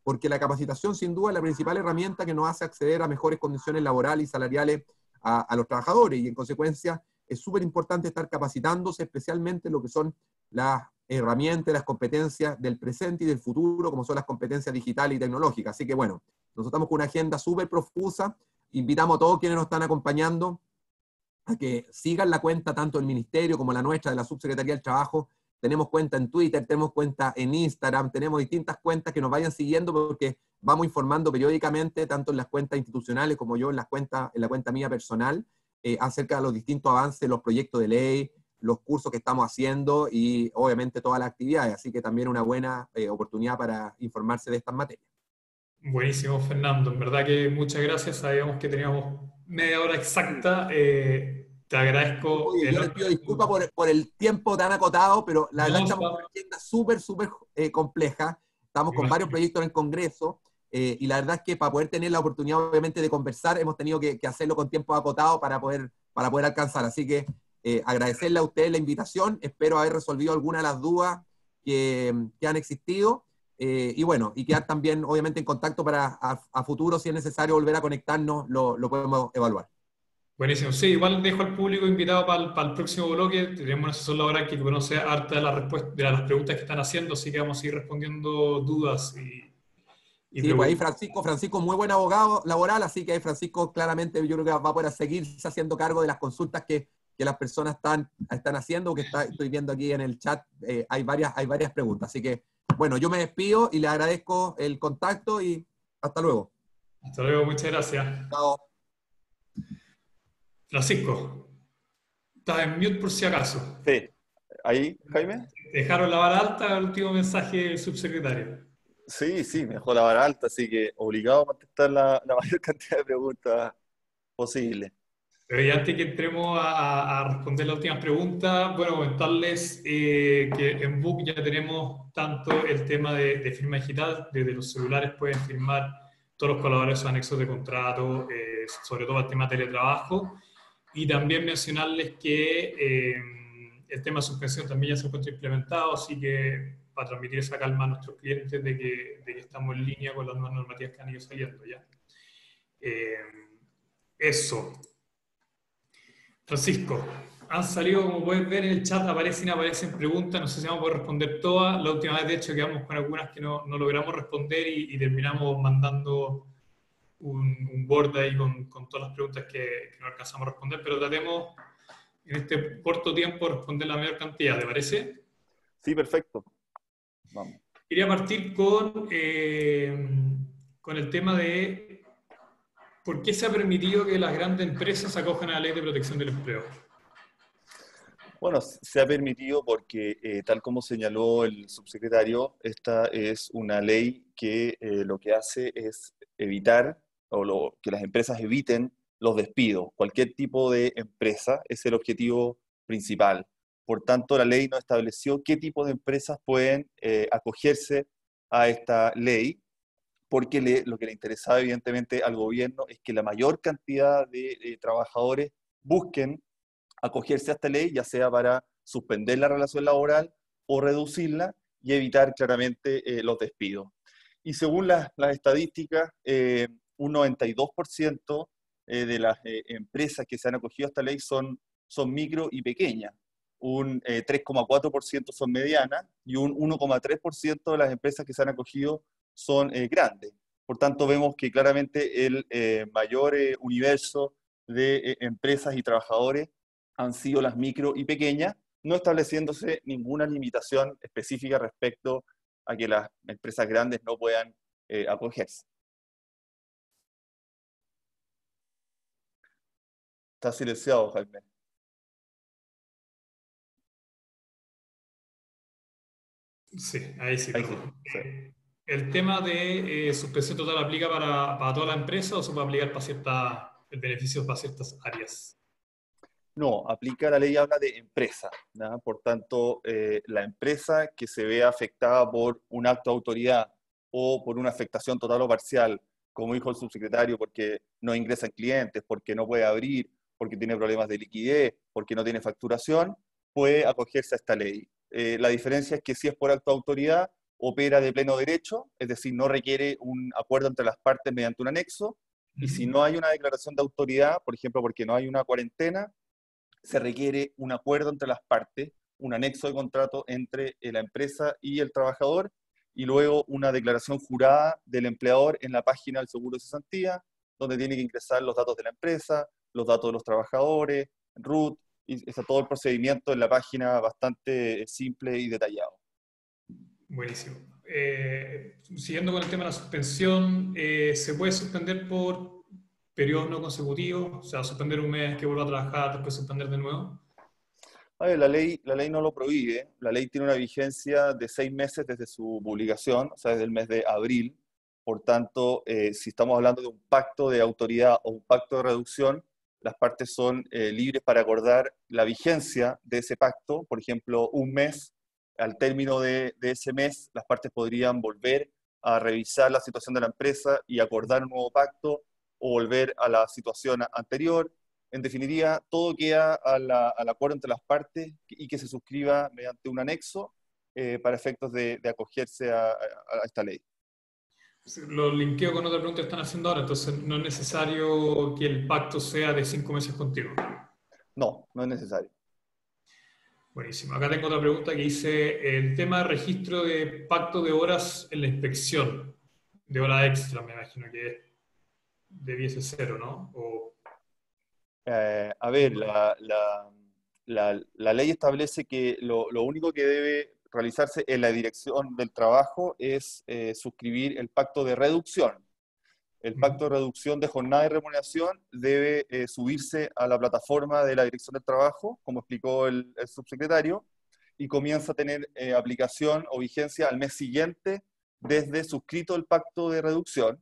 porque la capacitación sin duda es la principal herramienta que nos hace acceder a mejores condiciones laborales y salariales a los trabajadores, y en consecuencia es súper importante estar capacitándose, especialmente en lo que son las herramientas, las competencias del presente y del futuro, como son las competencias digitales y tecnológicas. Así que bueno, nosotros estamos con una agenda súper profusa, invitamos a todos quienes nos están acompañando a que sigan la cuenta tanto del Ministerio como la nuestra de la Subsecretaría del Trabajo. Tenemos cuenta en Twitter, tenemos cuenta en Instagram, tenemos distintas cuentas que nos vayan siguiendo porque vamos informando periódicamente, tanto en las cuentas institucionales como yo en la cuenta mía personal, acerca de los distintos avances, los proyectos de ley, los cursos que estamos haciendo y obviamente todas las actividades. Así que también una buena oportunidad para informarse de estas materias. Buenísimo, Fernando. En verdad que muchas gracias. Sabíamos que teníamos media hora exacta. Te agradezco Oye, yo les pido disculpas por el tiempo tan acotado, pero la verdad No, es que estamos con una agenda súper compleja. Estamos con varios proyectos en el Congreso y la verdad es que para poder tener la oportunidad, obviamente, de conversar, hemos tenido que hacerlo con tiempo acotado para poder alcanzar. Así que agradecerle a ustedes la invitación. Espero haber resolvido algunas de las dudas que han existido. Y bueno, y quedar también, obviamente, en contacto para a futuro, si es necesario volver a conectarnos, lo podemos evaluar. Buenísimo. Sí, igual dejo al público invitado para el próximo bloque. Tenemos un asesor laboral que conoce harta de las respuestas, de las preguntas que están haciendo, así que vamos a ir respondiendo dudas y Sí, pues ahí preguntas. Francisco, muy buen abogado laboral, así que ahí Francisco claramente yo creo que va a poder seguirse haciendo cargo de las consultas que las personas están haciendo, estoy viendo aquí en el chat, hay varias preguntas. Así que, bueno, yo me despido y le agradezco el contacto y hasta luego. Hasta luego, muchas gracias. Chao. Francisco, estás en mute por si acaso. Sí, ahí, Jaime. Dejaron la vara alta el último mensaje del subsecretario. Sí, me dejó la vara alta, así que obligado a contestar la mayor cantidad de preguntas posible. Pero ya antes que entremos a responder las últimas preguntas, bueno, comentarles que en Book ya tenemos tanto el tema de firma digital, desde los celulares pueden firmar todos los colaboradores sus anexos de contrato, sobre todo el tema de teletrabajo, y también mencionarles que el tema de suspensión también ya se encuentra implementado, así que para transmitir esa calma a nuestros clientes de que estamos en línea con las nuevas normativas que han ido saliendo ya. Eso. Francisco, Han salido, como puedes ver en el chat, aparecen preguntas, no sé si vamos a poder responder todas. La última vez, de hecho, quedamos con algunas que no logramos responder y terminamos mandando un board ahí con todas las preguntas que no alcanzamos a responder, pero tratemos en este corto tiempo de responder la mayor cantidad, ¿te parece? Sí, perfecto. Vamos. Quería partir con el tema de por qué se ha permitido que las grandes empresas acojan a la ley de protección del empleo. Bueno, se ha permitido porque, tal como señaló el subsecretario, esta es una ley que lo que hace es evitar, que las empresas eviten los despidos. Cualquier tipo de empresa es el objetivo principal. Por tanto, la ley no estableció qué tipo de empresas pueden acogerse a esta ley, porque lo que le interesaba evidentemente al gobierno es que la mayor cantidad de trabajadores busquen acogerse a esta ley, ya sea para suspender la relación laboral o reducirla y evitar claramente los despidos. Y según las estadísticas, un 92% de las empresas que se han acogido a esta ley son micro y pequeñas, un 3,4% son medianas y un 1,3% de las empresas que se han acogido son grandes. Por tanto, vemos que claramente el mayor universo de empresas y trabajadores han sido las micro y pequeñas, no estableciéndose ninguna limitación específica respecto a que las empresas grandes no puedan acogerse. Está silenciado, Jaime. Sí, ahí sí, Ahí sí, perdón. sí. ¿El tema de suspensión total aplica para toda la empresa o se puede aplicar para el beneficio para ciertas áreas? No, aplica la ley, habla de empresa, ¿no? Por tanto, la empresa que se vea afectada por un acto de autoridad o por una afectación total o parcial, como dijo el subsecretario, porque no ingresan clientes, porque no puede abrir, porque tiene problemas de liquidez, porque no tiene facturación, puede acogerse a esta ley. La diferencia es que si es por acto de autoridad, opera de pleno derecho, es decir, no requiere un acuerdo entre las partes mediante un anexo, y si no hay una declaración de autoridad, por ejemplo, porque no hay una cuarentena, se requiere un acuerdo entre las partes, un anexo de contrato entre la empresa y el trabajador, y luego una declaración jurada del empleador en la página del Seguro de Cesantía, donde tiene que ingresar los datos de la empresa, los datos de los trabajadores, RUT, y está todo el procedimiento en la página bastante simple y detallado. Buenísimo. Siguiendo con el tema de la suspensión, ¿se puede suspender por periodos no consecutivos? O sea, suspender un mes que vuelva a trabajar, después suspender de nuevo. A ver, la ley no lo prohíbe. La ley tiene una vigencia de 6 meses desde su publicación, o sea, desde el mes de abril. Por tanto, si estamos hablando de un pacto de autoridad o un pacto de reducción, las partes son libres para acordar la vigencia de ese pacto. Por ejemplo, un mes, al término de ese mes, las partes podrían volver a revisar la situación de la empresa y acordar un nuevo pacto o volver a la situación anterior. En definitiva, todo queda al acuerdo entre las partes y que se suscriba mediante un anexo para efectos de acogerse a esta ley. Lo linkeo con otra pregunta que están haciendo ahora, entonces no es necesario que el pacto sea de 5 meses contigo. No, no es necesario. Buenísimo. Acá tengo otra pregunta que dice, el tema de registro de pacto de horas en la inspección, de hora extra, me imagino que debiese ser, ¿no? A ver, la ley establece que lo único que debe realizarse en la dirección del trabajo es suscribir el pacto de reducción. El pacto de reducción de jornada y remuneración debe subirse a la plataforma de la Dirección del Trabajo, como explicó el subsecretario, y comienza a tener aplicación o vigencia al mes siguiente desde suscrito el pacto de reducción.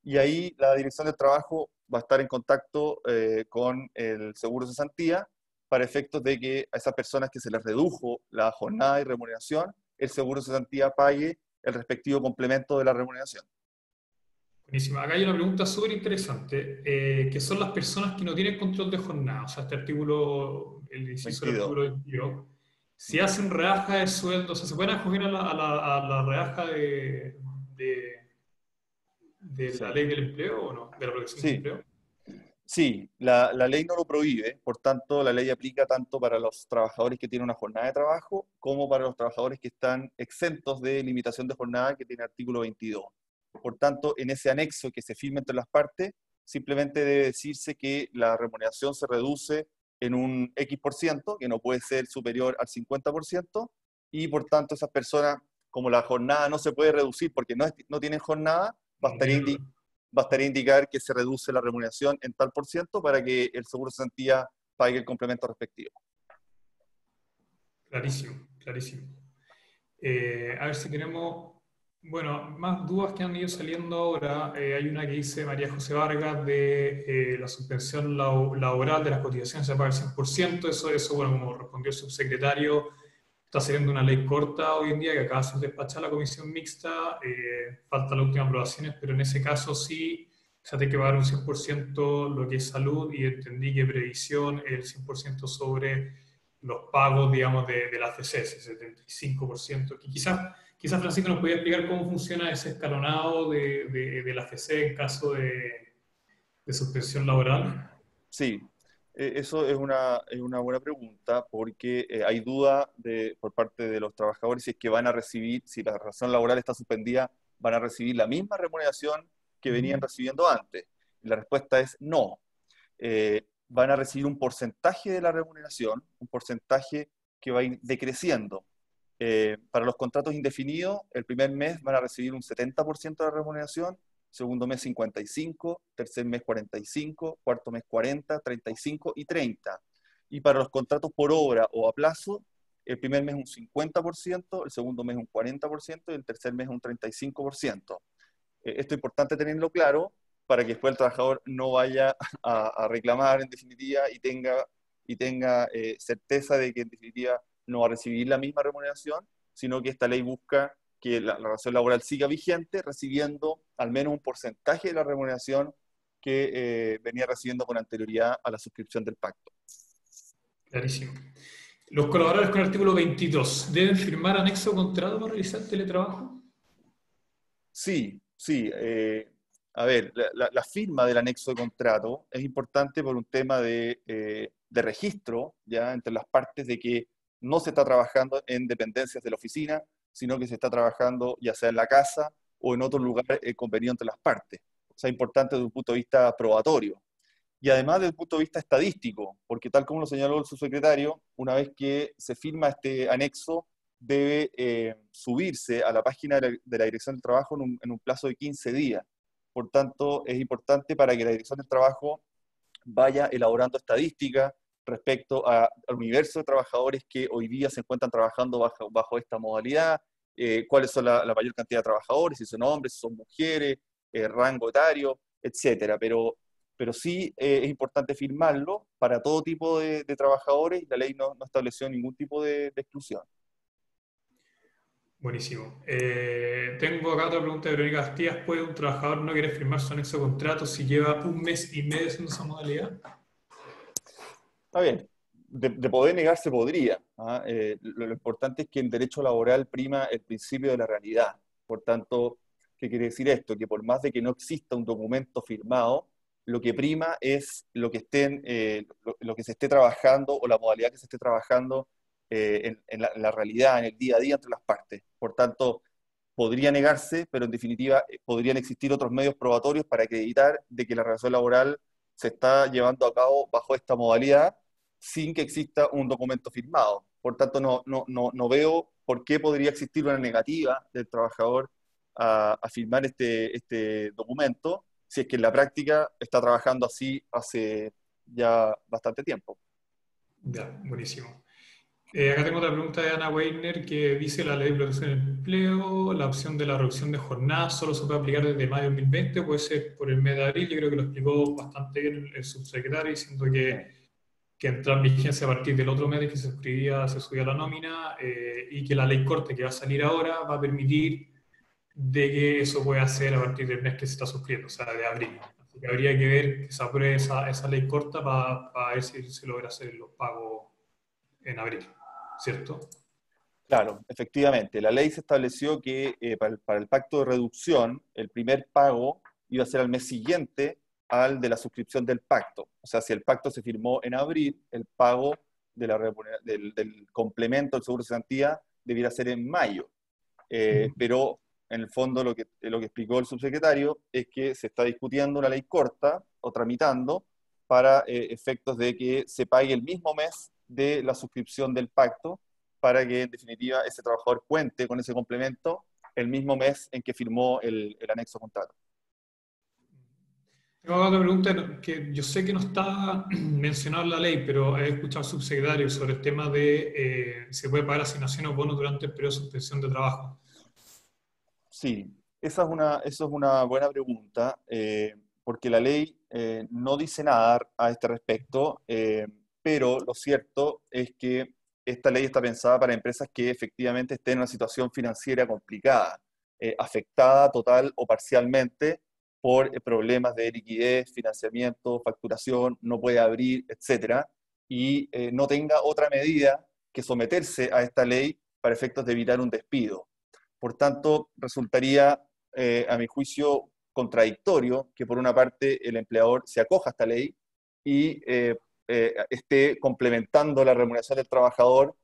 Y ahí la Dirección del Trabajo va a estar en contacto con el Seguro de Cesantía para efectos de que a esas personas que se les redujo la jornada y remuneración, el Seguro de Cesantía pague el respectivo complemento de la remuneración. Buenísimo. Acá hay una pregunta súper interesante, que son las personas que no tienen control de jornada, o sea, este artículo, el inciso del 22. artículo 22, si hacen rebaja de sueldo, o sea, ¿se pueden acoger a la rebaja de Sí. la ley del empleo o no? ¿De la protección del Sí, empleo? Sí, la ley no lo prohíbe, por tanto, la ley aplica tanto para los trabajadores que tienen una jornada de trabajo como para los trabajadores que están exentos de limitación de jornada que tiene el artículo 22. Por tanto, en ese anexo que se firma entre las partes, simplemente debe decirse que la remuneración se reduce en un X%, que no puede ser superior al 50%, y por tanto esas personas, como la jornada no se puede reducir porque no tienen jornada, bastaría indicar que se reduce la remuneración en tal por ciento para que el seguro de cesantía pague el complemento respectivo. Clarísimo, clarísimo. A ver si tenemos, bueno, más dudas que han ido saliendo ahora. Hay una que dice María José Vargas de la suspensión laboral de las cotizaciones se paga el 100%. Eso, bueno, como respondió el subsecretario, está saliendo una ley corta hoy en día que acaba de ser despachada la comisión mixta. Falta las últimas aprobaciones, pero en ese caso sí se tiene que pagar un 100% lo que es salud, y entendí que previsión el 100% sobre los pagos, digamos, de la AFC, ese 75%. Que quizás Francisco nos podía explicar cómo funciona ese escalonado de la AFC en caso de suspensión laboral. Sí, eso es una buena pregunta porque hay duda por parte de los trabajadores si es que van a recibir, si la relación laboral está suspendida, van a recibir la misma remuneración que venían recibiendo antes. Y la respuesta es no. Van a recibir un porcentaje de la remuneración, un porcentaje que va a ir decreciendo. Para los contratos indefinidos, el primer mes van a recibir un 70% de la remuneración, segundo mes 55, tercer mes 45, cuarto mes 40, 35 y 30. Y para los contratos por obra o a plazo, el primer mes un 50%, el segundo mes un 40% y el tercer mes un 35%. Esto es importante tenerlo claro para que después el trabajador no vaya a reclamar en definitiva y tenga certeza de que en definitiva no va a recibir la misma remuneración, sino que esta ley busca que la relación laboral siga vigente, recibiendo al menos un porcentaje de la remuneración que venía recibiendo con anterioridad a la suscripción del pacto. Clarísimo. Los colaboradores con el artículo 22, ¿deben firmar anexo contrato para realizar teletrabajo? Sí, sí. A ver, la firma del anexo de contrato es importante por un tema de registro, ya entre las partes, de que no se está trabajando en dependencias de la oficina, sino que se está trabajando ya sea en la casa o en otro lugar convenido entre las partes. O sea, importante desde un punto de vista probatorio. Y además desde el punto de vista estadístico, porque tal como lo señaló el subsecretario, una vez que se firma este anexo, debe subirse a la página de la Dirección del Trabajo en un plazo de 15 días. Por tanto, es importante para que la Dirección del Trabajo vaya elaborando estadísticas respecto al universo de trabajadores que hoy día se encuentran trabajando bajo esta modalidad, cuáles son la mayor cantidad de trabajadores, si son hombres, si son mujeres, rango etario, etcétera. Pero sí es importante firmarlo para todo tipo de trabajadores y la ley no estableció ningún tipo de exclusión. Buenísimo. Tengo acá otra pregunta de Verónica Castillas. ¿Puede un trabajador no querer firmar su anexo de contrato si lleva un mes y medio haciendo esa modalidad? Está bien, de poder negar se podría. Lo importante es que en derecho laboral prima el principio de la realidad. Por tanto, ¿qué quiere decir esto? Que por más de que no exista un documento firmado, lo que prima es lo que lo que se esté trabajando o la modalidad que se esté trabajando en la realidad, en el día a día entre las partes. Por tanto, podría negarse, pero en definitiva podrían existir otros medios probatorios para acreditar de que la relación laboral se está llevando a cabo bajo esta modalidad sin que exista un documento firmado. Por tanto, no veo por qué podría existir una negativa del trabajador a firmar este documento si es que en la práctica está trabajando así hace ya bastante tiempo. Ya, buenísimo. Acá tengo otra pregunta de Ana Weiner que dice: la ley de protección del empleo, la opción de la reducción de jornada solo se puede aplicar desde mayo de 2020 o puede ser por el mes de abril. Yo creo que lo explicó bastante bien el subsecretario, diciendo que entra en vigencia a partir del otro mes de que se subía la nómina, y que la ley corte que va a salir ahora va a permitir de que eso pueda hacer a partir del mes que se está suscribiendo, o sea, de abril. Así que habría que ver que se apruebe esa ley corta para ver si se logra hacer los pagos en abril, ¿cierto? Claro, efectivamente. La ley se estableció que para el pacto de reducción, el primer pago iba a ser al mes siguiente al de la suscripción del pacto. O sea, si el pacto se firmó en abril, el pago de del complemento del seguro de cesantía debiera ser en mayo. Pero en el fondo lo que explicó el subsecretario es que se está discutiendo una ley corta o tramitando para efectos de que se pague el mismo mes de la suscripción del pacto, para que en definitiva ese trabajador cuente con ese complemento el mismo mes en que firmó el anexo contrato. Tengo otra pregunta que yo sé que no está mencionada en la ley, pero he escuchado al subsecretario sobre el tema de si se puede pagar asignaciones o bonos durante el periodo de suspensión de trabajo. Sí, esa es una buena pregunta, porque la ley no dice nada a este respecto, pero lo cierto es que esta ley está pensada para empresas que efectivamente estén en una situación financiera complicada, afectada total o parcialmente por problemas de liquidez, financiamiento, facturación, no puede abrir, etcétera, y no tenga otra medida que someterse a esta ley para efectos de evitar un despido. Por tanto, resultaría, a mi juicio, contradictorio que por una parte el empleador se acoja a esta ley y esté complementando la remuneración del trabajador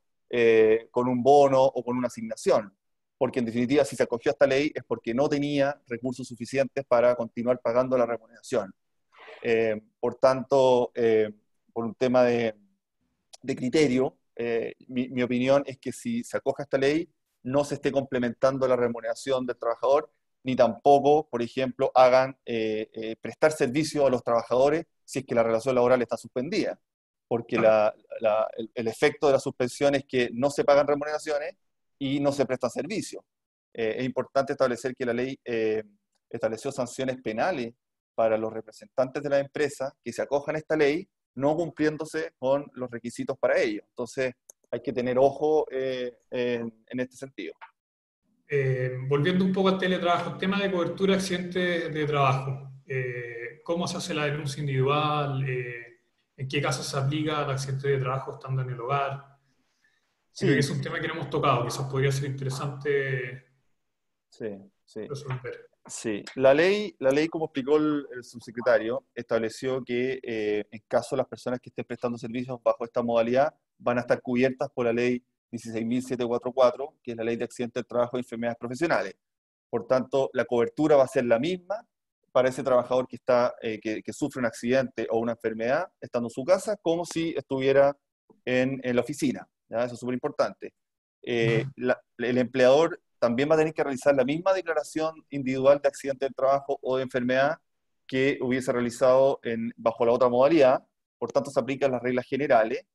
con un bono o con una asignación. Porque en definitiva, si se acogió a esta ley es porque no tenía recursos suficientes para continuar pagando la remuneración. Por tanto, por un tema de criterio, mi opinión es que si se acoge a esta ley, no se esté complementando la remuneración del trabajador, ni tampoco, por ejemplo, hagan prestar servicio a los trabajadores si es que la relación laboral está suspendida. Porque el efecto de la suspensión es que no se pagan remuneraciones y no se prestan servicios. Es importante establecer que la ley estableció sanciones penales para los representantes de la empresa que se acojan a esta ley, no cumpliéndose con los requisitos para ello. Entonces, hay que tener ojo en este sentido. Volviendo un poco al teletrabajo, el tema de cobertura de accidentes de trabajo. ¿Cómo se hace la denuncia individual? ¿En qué casos se aplica el accidente de trabajo estando en el hogar? Creo que Sí, es un tema que no hemos tocado, quizás podría ser interesante sí. resolver. Sí, la ley, como explicó el subsecretario, estableció que en caso las personas que estén prestando servicios bajo esta modalidad van a estar cubiertas por la ley 16.744, que es la ley de accidentes del trabajo y enfermedades profesionales. Por tanto, la cobertura va a ser la misma para ese trabajador que sufre un accidente o una enfermedad estando en su casa, como si estuviera en la oficina. ¿Ya? Eso es súper importante. El empleador también va a tener que realizar la misma declaración individual de accidente del trabajo o de enfermedad que hubiese realizado bajo la otra modalidad. Por tanto, se aplican las reglas generales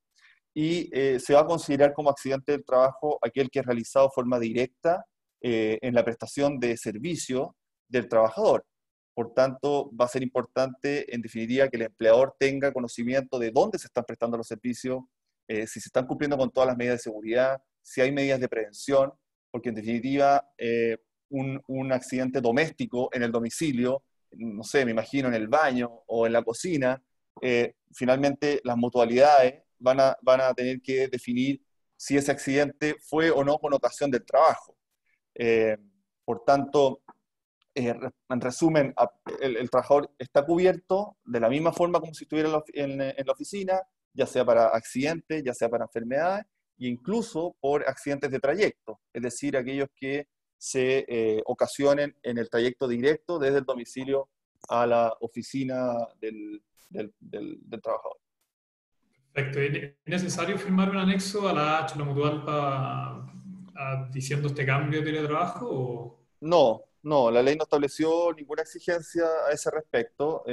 y se va a considerar como accidente del trabajo aquel que es realizado de forma directa en la prestación de servicio del trabajador. Por tanto, va a ser importante, en definitiva, que el empleador tenga conocimiento de dónde se están prestando los servicios, si se están cumpliendo con todas las medidas de seguridad, si hay medidas de prevención, porque en definitiva, un accidente doméstico en el domicilio, no sé, me imagino en el baño o en la cocina, finalmente las mutualidades van a tener que definir si ese accidente fue o no con ocasión del trabajo. Por tanto, en resumen, el trabajador está cubierto de la misma forma como si estuviera en la oficina, ya sea para accidentes, ya sea para enfermedades, e incluso por accidentes de trayecto, es decir, aquellos que se ocasionen en el trayecto directo desde el domicilio a la oficina del trabajador. Perfecto. ¿Es necesario firmar un anexo a la H, la mutual, diciendo este cambio de teletrabajo? ¿O? No, la ley no estableció ninguna exigencia a ese respecto,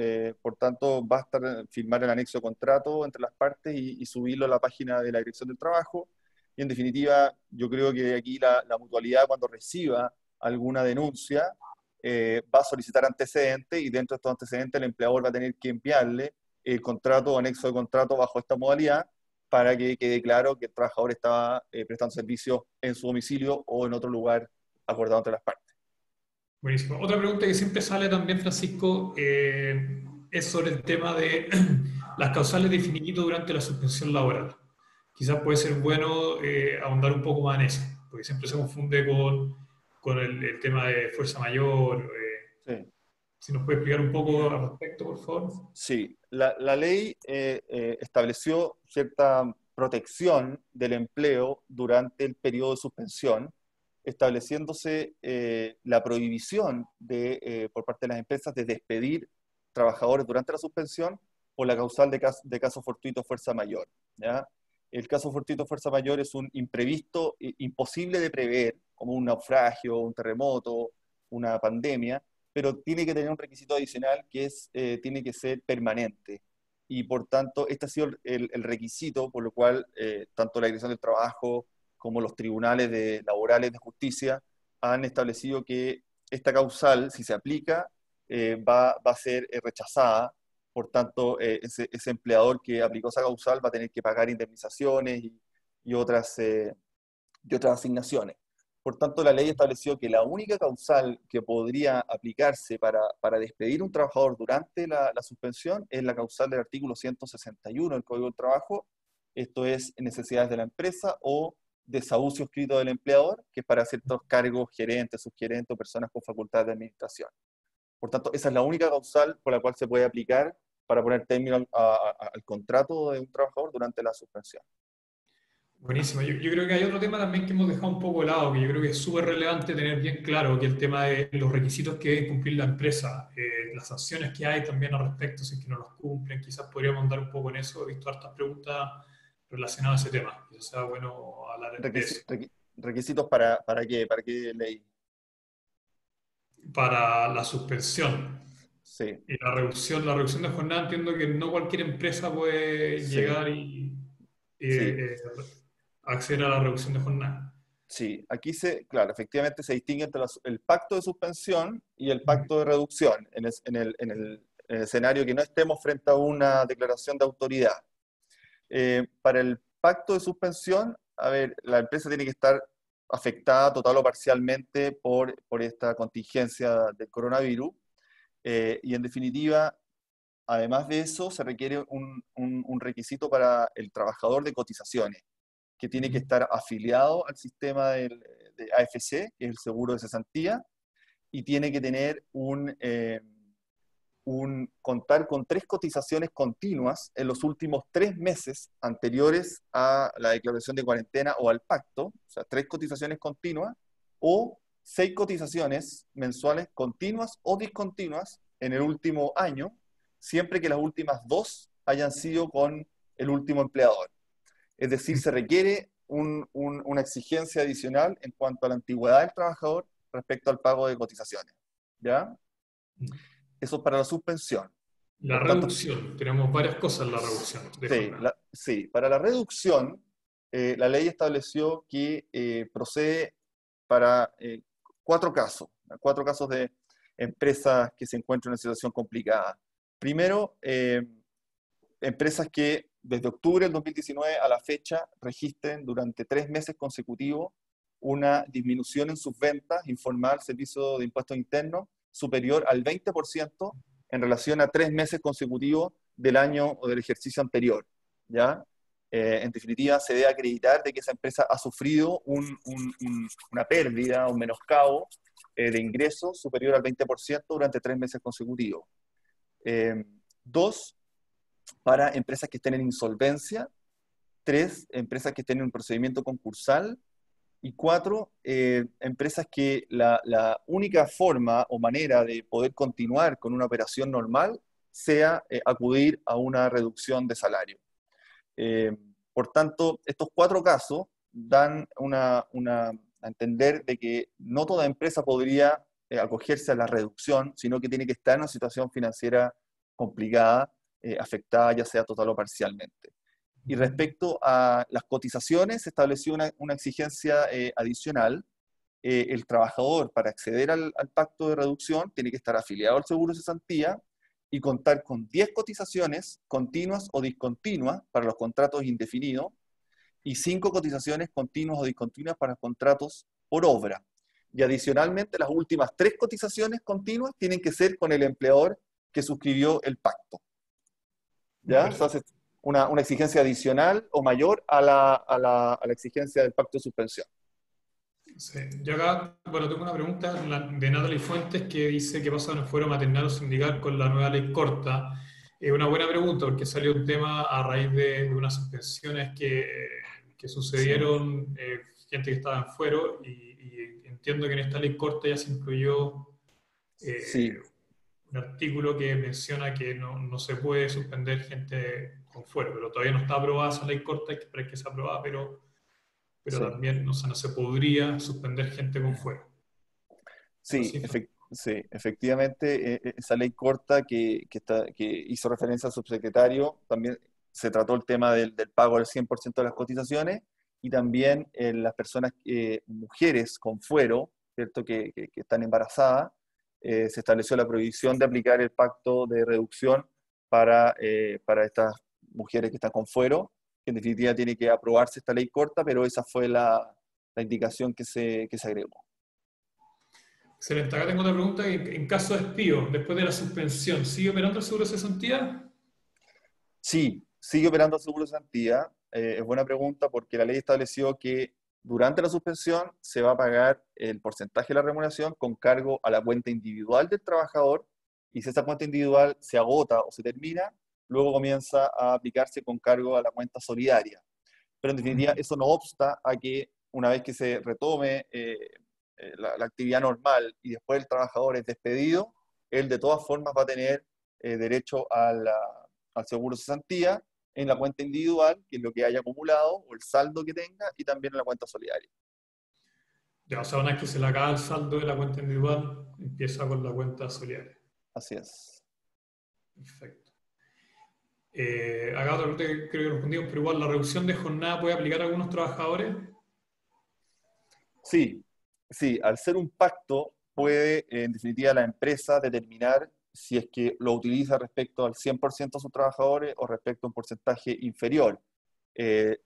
por tanto basta firmar el anexo de contrato entre las partes y subirlo a la página de la Dirección del Trabajo. Y en definitiva, yo creo que aquí la mutualidad, cuando reciba alguna denuncia, va a solicitar antecedentes y dentro de estos antecedentes el empleador va a tener que enviarle el contrato o anexo de contrato bajo esta modalidad para que quede claro que el trabajador estaba prestando servicio en su domicilio o en otro lugar acordado entre las partes. Buenísimo. Otra pregunta que siempre sale también, Francisco, es sobre el tema de las causales de finiquito durante la suspensión laboral. Quizás puede ser bueno ahondar un poco más en eso, porque siempre se confunde con el tema de fuerza mayor. Sí. Si nos puede explicar un poco al respecto, por favor. Sí, la ley estableció cierta protección del empleo durante el periodo de suspensión, estableciéndose la prohibición por parte de las empresas de despedir trabajadores durante la suspensión por la causal de caso fortuito fuerza mayor, ¿ya? El caso fortuito fuerza mayor es un imprevisto imposible de prever, como un naufragio, un terremoto, una pandemia, pero tiene que tener un requisito adicional que tiene que ser permanente. Y por tanto, este ha sido el requisito por lo cual tanto la Dirección del Trabajo como los tribunales laborales de justicia han establecido que esta causal, si se aplica, va a ser rechazada. Por tanto, ese empleador que aplicó esa causal va a tener que pagar indemnizaciones y otras asignaciones. Por tanto, la ley estableció que la única causal que podría aplicarse para despedir a un trabajador durante la suspensión es la causal del artículo 161 del Código del Trabajo, esto es necesidades de la empresa o desahucio escrito del empleador, que es para ciertos cargos, gerentes, subgerentes o personas con facultad de administración. Por tanto, esa es la única causal por la cual se puede aplicar para poner término al contrato de un trabajador durante la suspensión. Buenísimo. Yo creo que hay otro tema también que hemos dejado un poco de lado, que yo creo que es súper relevante tener bien claro, que el tema de los requisitos que debe cumplir la empresa, las sanciones que hay también al respecto, si es que no los cumplen. Quizás podríamos andar un poco en eso. He visto hartas preguntas relacionadas a ese tema. Quizás sea bueno hablar de eso. ¿Requisitos para qué? ¿Para qué ley? Para la suspensión. Sí. Y la reducción de jornada, entiendo que no cualquier empresa puede Sí. llegar y Sí. acceder a la reducción de jornada. Sí, aquí claro, efectivamente se distingue entre el pacto de suspensión y el pacto de reducción, en el escenario que no estemos frente a una declaración de autoridad. Para el pacto de suspensión, a ver, la empresa tiene que estar afectada total o parcialmente por esta contingencia del coronavirus, y en definitiva, además de eso, se requiere un requisito para el trabajador de cotizaciones, que tiene que estar afiliado al sistema de AFC, que es el seguro de cesantía, y tiene que tener contar con 3 cotizaciones continuas en los últimos 3 meses anteriores a la declaración de cuarentena o al pacto, o sea, 3 cotizaciones continuas, o 6 cotizaciones mensuales continuas o discontinuas en el último año, siempre que las últimas 2 hayan sido con el último empleador. Es decir, se requiere una exigencia adicional en cuanto a la antigüedad del trabajador respecto al pago de cotizaciones, ¿ya? Eso es para la suspensión. La reducción, tenemos varias cosas en la reducción de jornada. Sí, para la reducción, la ley estableció que procede para 4 casos de empresas que se encuentran en una situación complicada. Primero, empresas que desde octubre del 2019 a la fecha registren durante 3 meses consecutivos una disminución en sus ventas informal al Servicio de Impuestos Internos superior al 20% en relación a 3 meses consecutivos del año o del ejercicio anterior, ¿ya? En definitiva, se debe acreditar de que esa empresa ha sufrido una pérdida, un menoscabo de ingresos superior al 20% durante 3 meses consecutivos. 2, para empresas que estén en insolvencia. 3, empresas que estén en un procedimiento concursal. Y 4, empresas que la única forma o manera de poder continuar con una operación normal sea acudir a una reducción de salario. Por tanto, estos 4 casos dan a entender de que no toda empresa podría acogerse a la reducción, sino que tiene que estar en una situación financiera complicada, afectada ya sea total o parcialmente. Y respecto a las cotizaciones, se estableció una exigencia adicional. El trabajador, para acceder al pacto de reducción, tiene que estar afiliado al seguro de cesantía y contar con 10 cotizaciones continuas o discontinuas para los contratos indefinidos y 5 cotizaciones continuas o discontinuas para contratos por obra. Y adicionalmente, las últimas 3 cotizaciones continuas tienen que ser con el empleador que suscribió el pacto. ¿Ya? Entonces, una exigencia adicional o mayor a la exigencia del pacto de suspensión. Sí. Yo acá, bueno, tengo una pregunta de Natalie Fuentes que dice qué pasa en el fuero maternal o sindical con la nueva ley corta. Es una buena pregunta porque salió un tema a raíz de unas suspensiones que Sí, sucedieron, gente que estaba en fuero y entiendo que en esta ley corta ya se incluyó eh, sí, un artículo que menciona que no se puede suspender gente con fuero, pero todavía no está aprobada esa ley corta, hay que esperar que sea aprobada, pero sí. también no se podría suspender gente con fuero. ¿Es Sí, así? sí, efectivamente, esa ley corta que hizo referencia al subsecretario, también se trató el tema del pago del 100% de las cotizaciones y también las personas, mujeres con fuero, ¿cierto? Que están embarazadas, se estableció la prohibición de aplicar el pacto de reducción para estas mujeres que están con fuero, que en definitiva tiene que aprobarse esta ley corta, pero esa fue la indicación que se agregó. Excelente. Acá tengo otra pregunta. En caso de despido, después de la suspensión, ¿sigue operando el seguro de cesantía? Sí, sigue operando el seguro de cesantía. Es buena pregunta porque la ley estableció que durante la suspensión se va a pagar el porcentaje de la remuneración con cargo a la cuenta individual del trabajador y si esa cuenta individual se agota o se termina, luego comienza a aplicarse con cargo a la cuenta solidaria. Pero en definitiva, eso no obsta a que una vez que se retome la actividad normal y después el trabajador es despedido, él de todas formas va a tener derecho al seguro de cesantía en la cuenta individual, que es lo que haya acumulado, o el saldo que tenga, y también en la cuenta solidaria. Ya, o sea, una vez que se le acaba el saldo de la cuenta individual, empieza con la cuenta solidaria. Así es. Perfecto. Acá otra pregunta que creo que respondimos, pero igual, ¿la reducción de jornada puede aplicar a algunos trabajadores? Sí, sí, al ser un pacto, puede en definitiva la empresa determinar si es que lo utiliza respecto al 100% de sus trabajadores o respecto a un porcentaje inferior. Eh,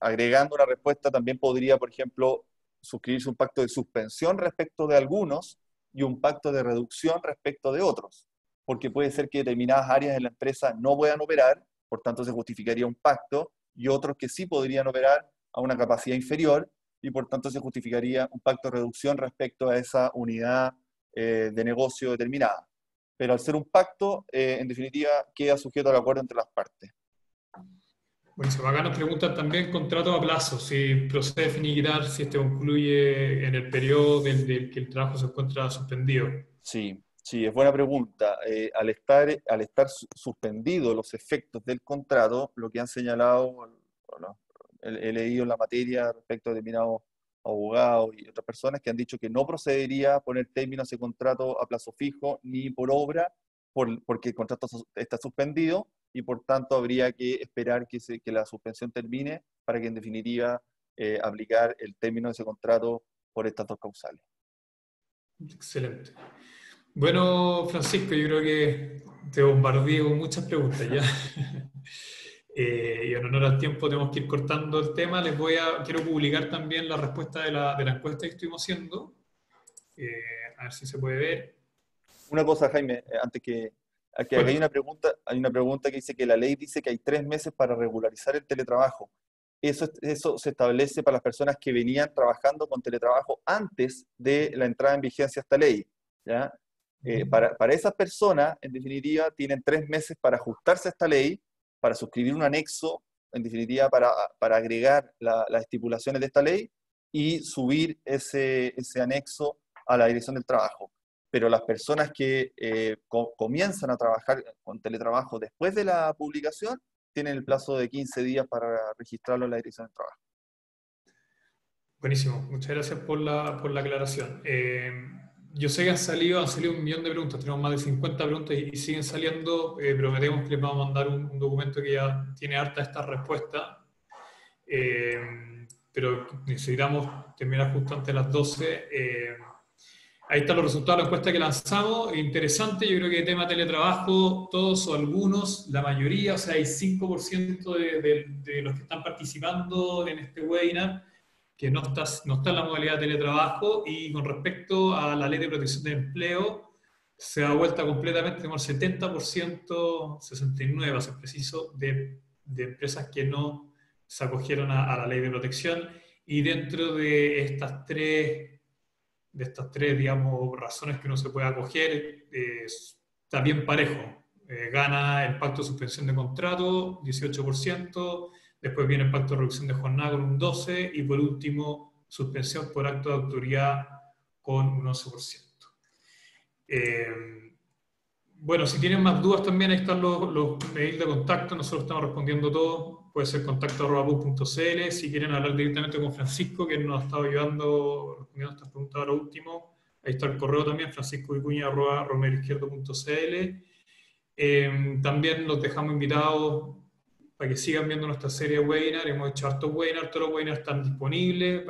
Agregando una respuesta, también podría, por ejemplo, suscribirse un pacto de suspensión respecto de algunos y un pacto de reducción respecto de otros, porque puede ser que determinadas áreas de la empresa no puedan operar, por tanto se justificaría un pacto, y otros que sí podrían operar a una capacidad inferior, y por tanto se justificaría un pacto de reducción respecto a esa unidad de negocio determinada. Pero al ser un pacto, en definitiva, queda sujeto al acuerdo entre las partes. Buenísimo. Acá nos preguntan también contrato a plazo, si procede a finiquitar, si este concluye en el periodo del que el trabajo se encuentra suspendido. Sí, sí, es buena pregunta. Al estar suspendidos los efectos del contrato, lo que han señalado, bueno, he leído en la materia respecto a determinados abogados y otras personas que han dicho que no procedería a poner término a ese contrato a plazo fijo ni por obra, porque el contrato está suspendido y por tanto habría que esperar que la suspensión termine para que en definitiva aplicar el término de ese contrato por estas dos causales. Excelente. Bueno, Francisco, yo creo que te bombardeé con muchas preguntas ya. Y en honor al tiempo tenemos que ir cortando el tema. Quiero publicar también la respuesta de la encuesta que estuvimos haciendo. A ver si se puede ver. Una cosa, Jaime, antes que acá Cuéntame. hay una pregunta que dice que la ley dice que hay 3 meses para regularizar el teletrabajo. Eso se establece para las personas que venían trabajando con teletrabajo antes de la entrada en vigencia de esta ley, ¿ya? Para esas personas, en definitiva, tienen 3 meses para ajustarse a esta ley, para suscribir un anexo, en definitiva, para agregar las estipulaciones de esta ley y subir ese anexo a la Dirección del Trabajo. Pero las personas que comienzan a trabajar con teletrabajo después de la publicación tienen el plazo de 15 días para registrarlo en la Dirección del Trabajo. Buenísimo. Muchas gracias por la aclaración. Yo sé que han salido 1 millón de preguntas. Tenemos más de 50 preguntas y siguen saliendo. Prometemos que les vamos a mandar un documento que ya tiene harta esta respuesta. Pero necesitamos terminar justo antes de las 12. Ahí están los resultados de la encuesta que lanzamos. Interesante, yo creo que tema teletrabajo, todos o algunos, la mayoría, o sea, hay 5% de los que están participando en este webinar que no está en la modalidad de teletrabajo, y con respecto a la ley de protección del empleo, se da vuelta completamente, tenemos el 70%, 69% a ser preciso, de empresas que no se acogieron a la ley de protección. Y dentro de estas tres, digamos, razones que uno se puede acoger, está bien parejo. Gana el pacto de suspensión de contrato, 18%, después viene el pacto de reducción de jornada con un 12%, y por último, suspensión por acto de autoridad con un 11%. Bueno, si tienen más dudas también, ahí están los mails de contacto, nosotros estamos respondiendo todo, puede ser contacto@book.cl. Si quieren hablar directamente con Francisco, que nos ha estado ayudando respondiendo estas preguntas ahora último, ahí está el correo también, franciscovicuña@romeroizquierdo.cl. También los dejamos invitados para que sigan viendo nuestra serie de webinars. Hemos hecho hartos webinars, todos los webinars están disponibles.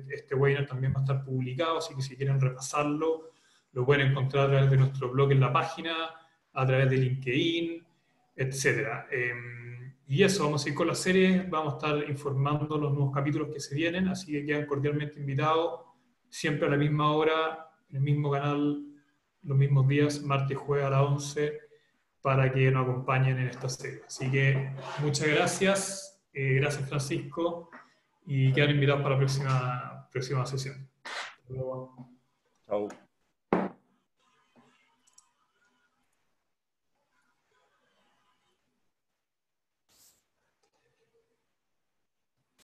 Este webinar también va a estar publicado, así que si quieren repasarlo, lo pueden encontrar a través de nuestro blog en la página, a través de LinkedIn, etc. Y eso, vamos a ir con la serie, vamos a estar informando los nuevos capítulos que se vienen, así que quedan cordialmente invitados, siempre a la misma hora, en el mismo canal, los mismos días, martes y jueves a las 11, para que nos acompañen en esta serie. Así que muchas gracias, gracias Francisco, y quedan invitados para la próxima sesión. Hasta luego. Chao.